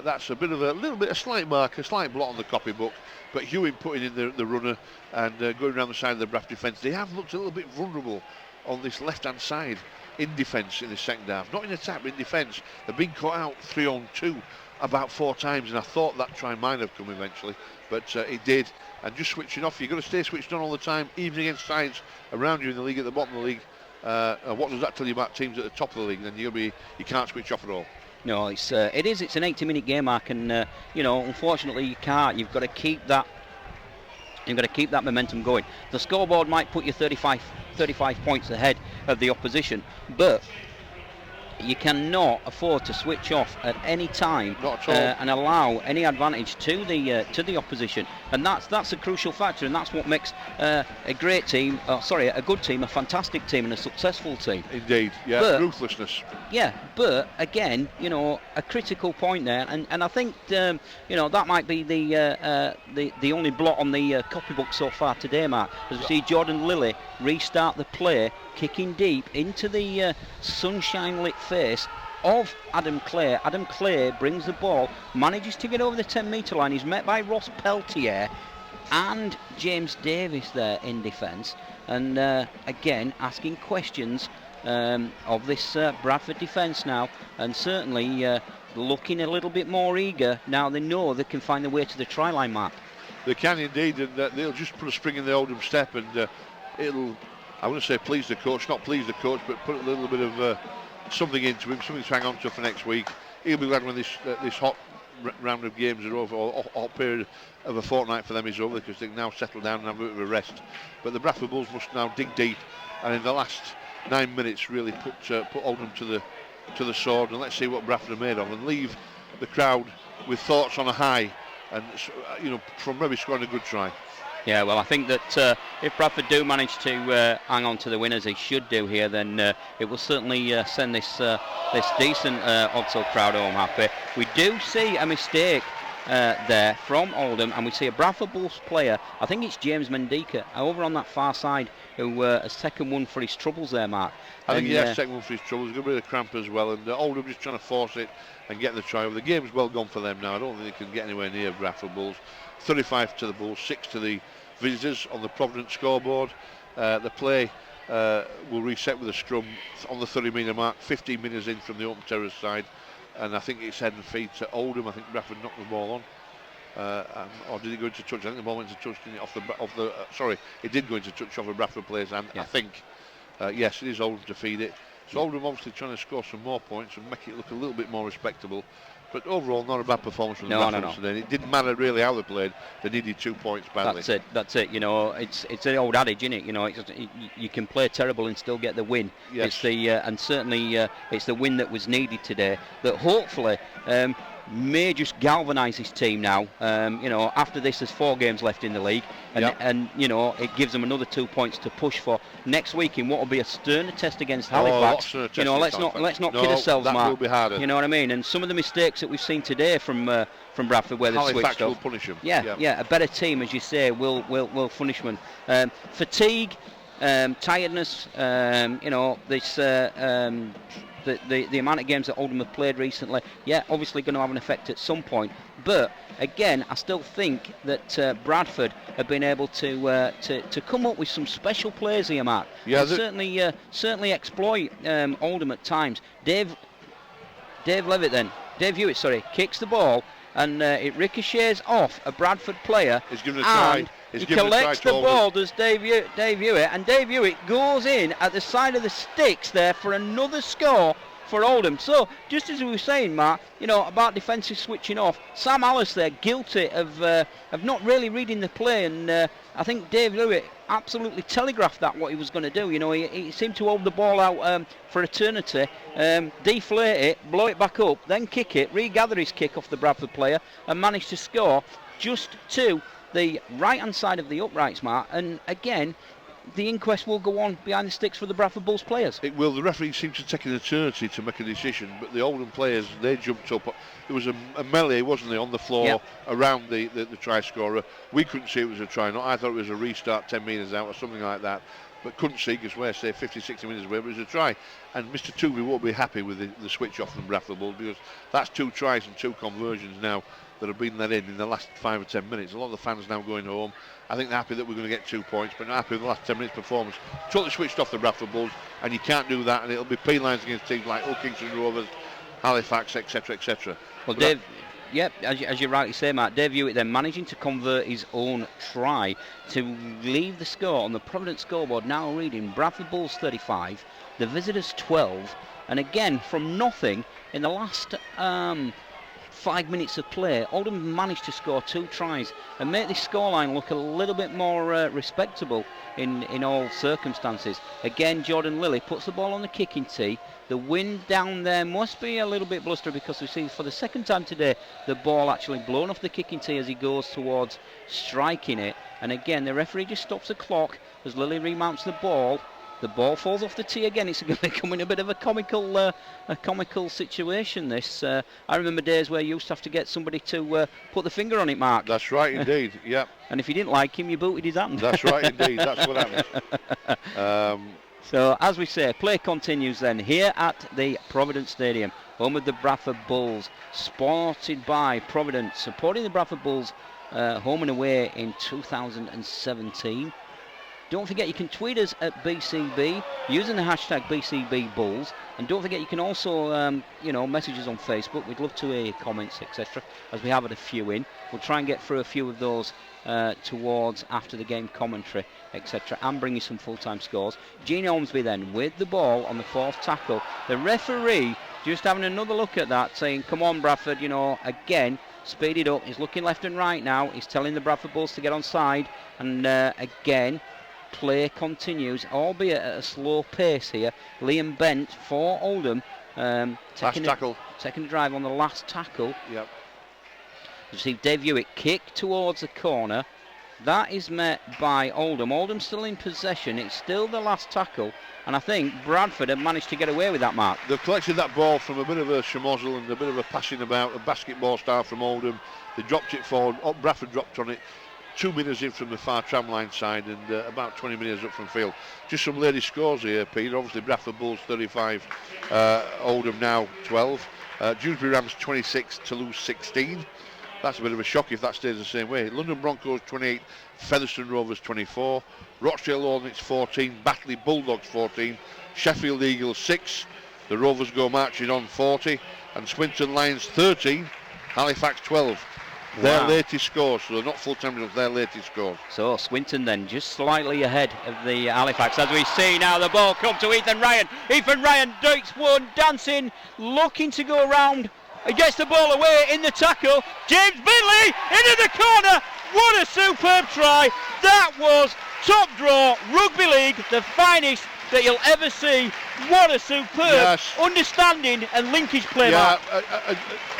[SPEAKER 2] That's a slight mark, a slight blot on the copybook. But Hewitt putting in the runner and going around the side of the Bradford defence. They have looked a little bit vulnerable on this left-hand side in defence in the second half. Not in attack, but in defence. They've been caught out 3-on-2 about 4 times, and I thought that try might have come eventually, but it did. And just switching off, you've got to stay switched on all the time, even against sides around you in the league, at the bottom of the league. What does that tell you about teams at the top of the league? Then you can't switch off at all.
[SPEAKER 1] No, it's an 80-minute game, Mark, and unfortunately you can't. You've got to keep that. You've got to keep that momentum going. The scoreboard might put you 35 points ahead of the opposition, but you cannot afford to switch off at any time and allow any advantage to the opposition, and that's a crucial factor, and that's what makes a good team a fantastic team and a successful team.
[SPEAKER 2] Indeed, yeah, but ruthlessness.
[SPEAKER 1] Yeah, but again, a critical point there, and I think that might be the only blot on the copybook so far today, Mark, as we see Jordan Lilly restart the play, kicking deep into the sunshine-lit face of Adam Clare. Adam Clare brings the ball, manages to get over the 10-metre line. He's met by Ross Peltier and James Davis there in defence, and again asking questions of this Bradford defence now, and certainly looking a little bit more eager now they know they can find their way to the try line, Mark.
[SPEAKER 2] They can indeed, and they'll just put a spring in the Oldham step, and it'll, I wouldn't say please the coach, not please the coach, but put a little bit of something into him, something to hang on to for next week. He'll be glad when this hot round of games are over, or hot period of a fortnight for them is over, because they can now settle down and have a bit of a rest. But the Bradford Bulls must now dig deep, and in the last 9 minutes really put Oldham to the sword, and let's see what Bradford are made of, and leave the crowd with thoughts on a high, and from maybe scoring a good try.
[SPEAKER 1] Yeah, well, I think that if Bradford do manage to hang on to the win as they should do here, then it will certainly send this decent Odsal crowd home happy. We do see a mistake there from Oldham, and we see a Bradford Bulls player, I think it's James Mendika, over on that far side, who has taken one for his troubles there, Mark.
[SPEAKER 2] I think he has taken one for his troubles. He's got a bit of cramp as well, and Oldham just trying to force it and get the try over. The game's well gone for them now. I don't think they can get anywhere near Bradford Bulls. 35 to the Bulls, 6 to the visitors on the Providence scoreboard. The play will reset with a scrum on the 30-metre mark, 15 metres in from the open terrace side, and I think it's head and feet to Oldham. I think Bradford knocked the ball on, or did it go into touch? I think the ball went into touch, didn't it? Sorry, it did go into touch off a Bradford player's hand. Yeah. I think yes, it is Oldham to feed it. So Oldham obviously trying to score some more points and make it look a little bit more respectable. But overall, not a bad performance from the Bradford today. It didn't matter really how they played. They needed 2 points badly.
[SPEAKER 1] That's it. It's an old adage, isn't it? You can play terrible and still get the win.
[SPEAKER 2] Yes.
[SPEAKER 1] It's and certainly it's the win that was needed today. That hopefully may just galvanise his team now. After this, there's 4 games left in the league, and it gives them another 2 points to push for next week in what will be a sterner test against Halifax. Let's not kid ourselves, Mark.
[SPEAKER 2] That will be harder.
[SPEAKER 1] You know what I mean? And some of the mistakes that we've seen today from Bradford, where they've switched off.
[SPEAKER 2] Halifax will punish them.
[SPEAKER 1] Yeah, a better team, as you say, will punish them. Fatigue, tiredness, this. The amount of games that Oldham have played recently, obviously going to have an effect at some point. But again, I still think that Bradford have been able to come up with some special plays here, Mark.
[SPEAKER 2] Yeah,
[SPEAKER 1] certainly exploit Oldham at times. Dave Hewitt, kicks the ball, and it ricochets off a Bradford player.
[SPEAKER 2] He's given a try.
[SPEAKER 1] He collects the ball, does Dave Hewitt, and Dave Hewitt goes in at the side of the sticks there for another score for Oldham. So, just as we were saying, Mark, about defensive switching off, Sam Alice there guilty of not really reading the play, and I think Dave Hewitt absolutely telegraphed that what he was going to do. He seemed to hold the ball out for eternity, deflate it, blow it back up, then kick it, regather his kick off the Bradford player, and manage to score just to the right-hand side of the uprights, Mark. And again, the inquest will go on behind the sticks for the Bradford Bulls players.
[SPEAKER 2] It will. The referee seemed to take an eternity to make a decision, but the Oldham players, they jumped up. There was a melee, wasn't there, on the floor around the try scorer. We couldn't see it was a try. I thought it was a restart 10 metres out or something like that, but couldn't see because we're, say, 50, 60 metres away, but it was a try. And Mr. Tooby won't be happy with the switch off from Bradford Bulls, because that's 2 tries and 2 conversions now that have been let in the last 5 or 10 minutes. A lot of the fans now going home. I think they're happy that we're going to get 2 points, but not happy with the last 10 minutes performance. Totally switched off the Bradford Bulls, and you can't do that, and it'll be penalised against teams like Hull Kingston Rovers, Halifax, etc., etc.
[SPEAKER 1] Well, Dave, yep, as you rightly say, Mark, Dave Hewitt then managing to convert his own try to leave the score on the Providence scoreboard, now reading Bradford Bulls 35, the visitors 12, and again from nothing in the last 5 minutes of play, Oldham managed to score 2 tries and make this scoreline look a little bit more respectable in all circumstances. Again, Jordan Lilly puts the ball on the kicking tee. The wind down there must be a little bit blustery because we see for the second time today the ball actually blown off the kicking tee as he goes towards striking it. And again, the referee just stops the clock as Lilly remounts the ball. The ball falls off the tee again. It's becoming a bit of a comical situation, this. I remember days where you used to have to get somebody to put the finger on it, Mark.
[SPEAKER 2] That's right, indeed, yep.
[SPEAKER 1] And if you didn't like him, you booted his hand.
[SPEAKER 2] That's right, indeed. That's what happened.
[SPEAKER 1] So, as we say, play continues then here at the Providence Stadium, home of the Bradford Bulls, supported by Providence, supporting the Bradford Bulls home and away in 2017. Don't forget you can tweet us at BCB using the hashtag BCBBulls, and don't forget you can also message us on Facebook. We'd love to hear your comments, etc., as we have had a few in. We'll try and get through a few of those towards after the game commentary, etc., and bring you some full-time scores. Gene Ormsby then with the ball on the 4th tackle. The referee just having another look at that, saying, come on Bradford, again, speed it up. He's looking left and right now. He's telling the Bradford Bulls to get on side, and again, play continues, albeit at a slow pace here. Liam Bent for Oldham, taking a drive on the last tackle.
[SPEAKER 2] Yep.
[SPEAKER 1] You see Dave Hewitt kick towards the corner. That is met by Oldham. Oldham still in possession. It's still the last tackle, and I think Bradford have managed to get away with that, Mark.
[SPEAKER 2] They've collected that ball from a bit of a schmozzle and a bit of a passing about, a basketball style from Oldham. They dropped it forward. Bradford dropped on it. 2 metres in from the far tramline side and about 20 metres up from field. Just some lady scores here, Peter. Obviously Bradford Bulls 35, Oldham now 12. Dewsbury Rams 26, Toulouse 16. That's a bit of a shock if that stays the same way. London Broncos 28, Featherstone Rovers 24, Rochdale Hornets 14, Batley Bulldogs 14, Sheffield Eagles 6, the Rovers go marching on 40, and Swinton Lions 13, Halifax 12.
[SPEAKER 1] Wow.
[SPEAKER 2] Their latest scores, so they're not full-time results, their latest scores.
[SPEAKER 1] So Swinton then just slightly ahead of the Halifax, as we see now the ball come to Ethan Ryan. Ethan Ryan takes one, dancing, looking to go around. He gets the ball away in the tackle. James Bentley into the corner. What a superb try. That was top draw rugby league, the finest that you'll ever see. What a superb understanding and linkage play.
[SPEAKER 2] Yeah,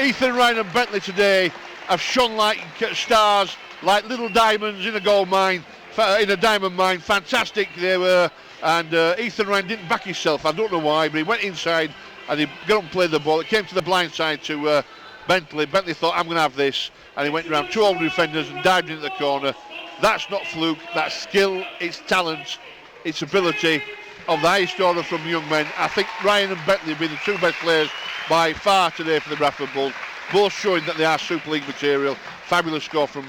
[SPEAKER 2] Ethan Ryan and Bentley today have shone like stars, like little diamonds in a gold mine, in a diamond mine. Fantastic they were, and Ethan Ryan didn't back himself. I don't know why, but he went inside and he got up and played the ball. It came to the blind side to Bentley. Bentley thought, I'm going to have this, and he went around 2 old defenders and dived into the corner. That's not fluke, that's skill, it's talent, it's ability of the highest order from young men. I think Ryan and Bentley have been the 2 best players by far today for the Bradford Bulls. Both showing that they are Super League material. Fabulous score from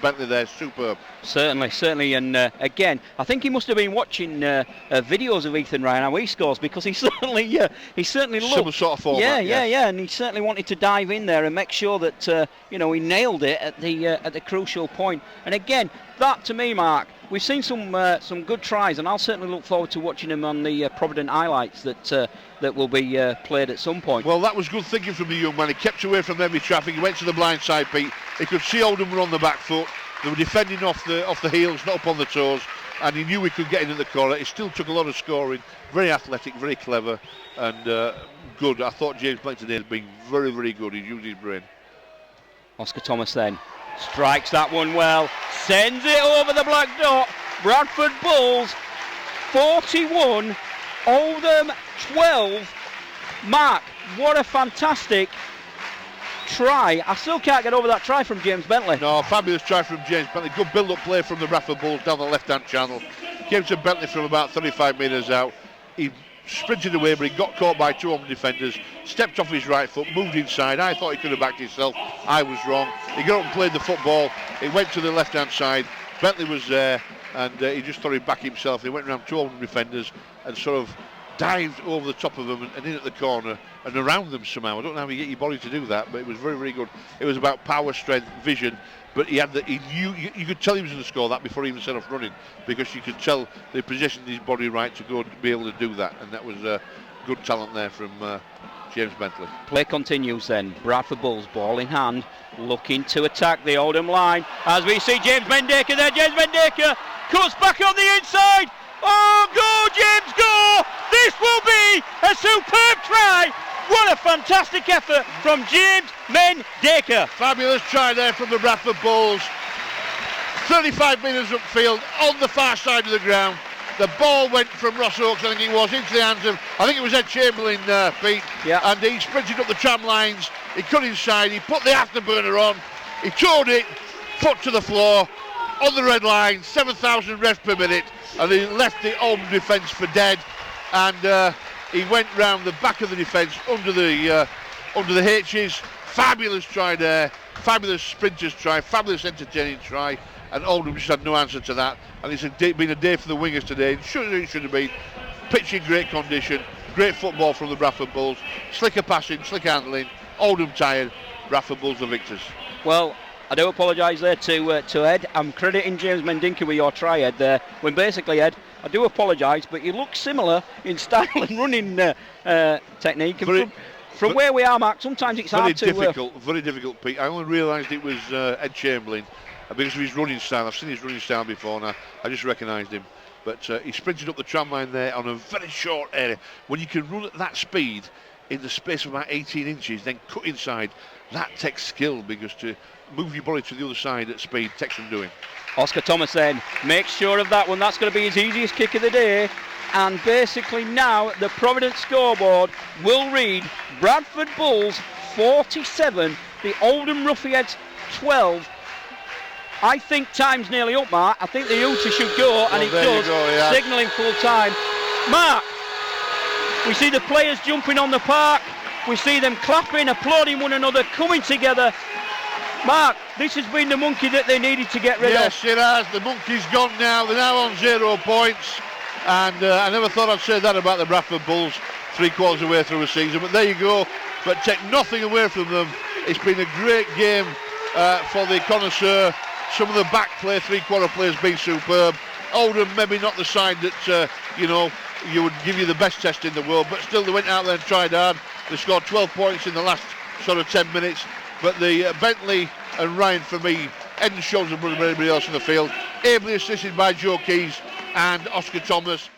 [SPEAKER 2] Bentley there, superb.
[SPEAKER 1] Certainly, and again, I think he must have been watching videos of Ethan Ryan how he scores, because he certainly looked
[SPEAKER 2] similar sort of format.
[SPEAKER 1] Yeah, and he certainly wanted to dive in there and make sure that he nailed it at the crucial point. And again, that to me, Mark, we've seen some good tries, and I'll certainly look forward to watching them on the Provident highlights that will be played at some point.
[SPEAKER 2] Well, that was good thinking from the young man. He kept away from heavy traffic. He went to the blind side, Pete. He could see Oldham were on the back foot. They were defending off the heels, not up on the toes, and he knew he could get into the corner. It still took a lot of scoring. Very athletic, very clever, and good. I thought James Blake today had been very, very good. He used his brain.
[SPEAKER 1] Oscar Thomas then strikes that one well, sends it over the black dot. Bradford Bulls 41, Oldham 12. Mark, what a fantastic try. I still can't get over that try from James Bentley.
[SPEAKER 2] No, fabulous try from James Bentley. Good build-up play from the Bradford Bulls down the left-hand channel. Came to Bentley from about 35 metres out. He sprinted away, but he got caught by two Oldham defenders, stepped off his right foot, moved inside. I thought he could have backed himself. I was wrong. He got up and played the football. It went to the left-hand side. Bentley was there, and he just thought he'd back himself. He went around two Oldham defenders and sort of dived over the top of them and in at the corner and around them somehow. I don't know how you get your body to do that, but it was very, very good. It was about power, strength, vision. But he knew, you could tell he was going to score that before he even set off running, because you could tell they positioned his body right to go be able to do that, and that was good talent there from James Bentley.
[SPEAKER 1] Play continues then. Bradford Bulls, ball in hand, looking to attack the Oldham line. As we see James Mendacre there, James Mendacre cuts back on the inside. Oh, go James, go! This will be a superb try. What a fantastic effort from James Mendacre.
[SPEAKER 2] Fabulous try there from the Bradford Bulls. 35 metres upfield on the far side of the ground. The ball went from Ross Oakes, I think it was, into the hands of, I think it was Ed Chamberlain, Pete.
[SPEAKER 1] Yeah.
[SPEAKER 2] And he sprinted up the tram lines. He cut inside. He put the afterburner on. He towed it, foot to the floor, on the red line, 7,000 revs per minute. And he left the Oldham defence for dead. And he went round the back of the defence under the H's. Fabulous try there. Fabulous sprinters try. Fabulous entertaining try. And Oldham just had no answer to that. And it's been a day for the wingers today. It should have been. Pitch in great condition. Great football from the Bradford Bulls. Slicker passing, slick handling. Oldham tired. Bradford Bulls the victors.
[SPEAKER 1] Well, I do apologise there to Ed. I'm crediting James Mendacre with your try, Ed, there. When basically, Ed, I do apologise, but you look similar in style and running technique. And from where we are, Mark, sometimes it's hard to...
[SPEAKER 2] Very difficult, Pete. I only realised it was Ed Chamberlain because of his running style. I've seen his running style before, and I just recognised him. But he sprinted up the tram line there on a very short area. When you can run at that speed in the space of about 18 inches, then cut inside, that takes skill, because to move your body to the other side at speed takes some doing.
[SPEAKER 1] Oscar Thomas then makes sure of that one. That's going to be his easiest kick of the day. And basically now the Providence scoreboard will read Bradford Bulls 47, the Oldham Ruffians 12. I think time's nearly up, Mark. I think the Uta should go, and it does,
[SPEAKER 2] yeah.
[SPEAKER 1] signalling full time. Mark, we see the players jumping on the park. We see them clapping, applauding one another, coming together. Mark, this has been the monkey that they needed to get rid of.
[SPEAKER 2] Yes, it has. The monkey's gone now. They're now on 0 points. And I never thought I'd say that about the Bradford Bulls 3/4 of the way through a season. But there you go. But take nothing away from them. It's been a great game for the connoisseur. Some of the back play, 3/4 play has been superb. Oldham, maybe not the side that, you would give you the best test in the world. But still, they went out there and tried hard. They scored 12 points in the last sort of 10 minutes. But the Bentley and Ryan, for me, head and shoulders above everybody else in the field. Ably assisted by Joe Keys and Oscar Thomas.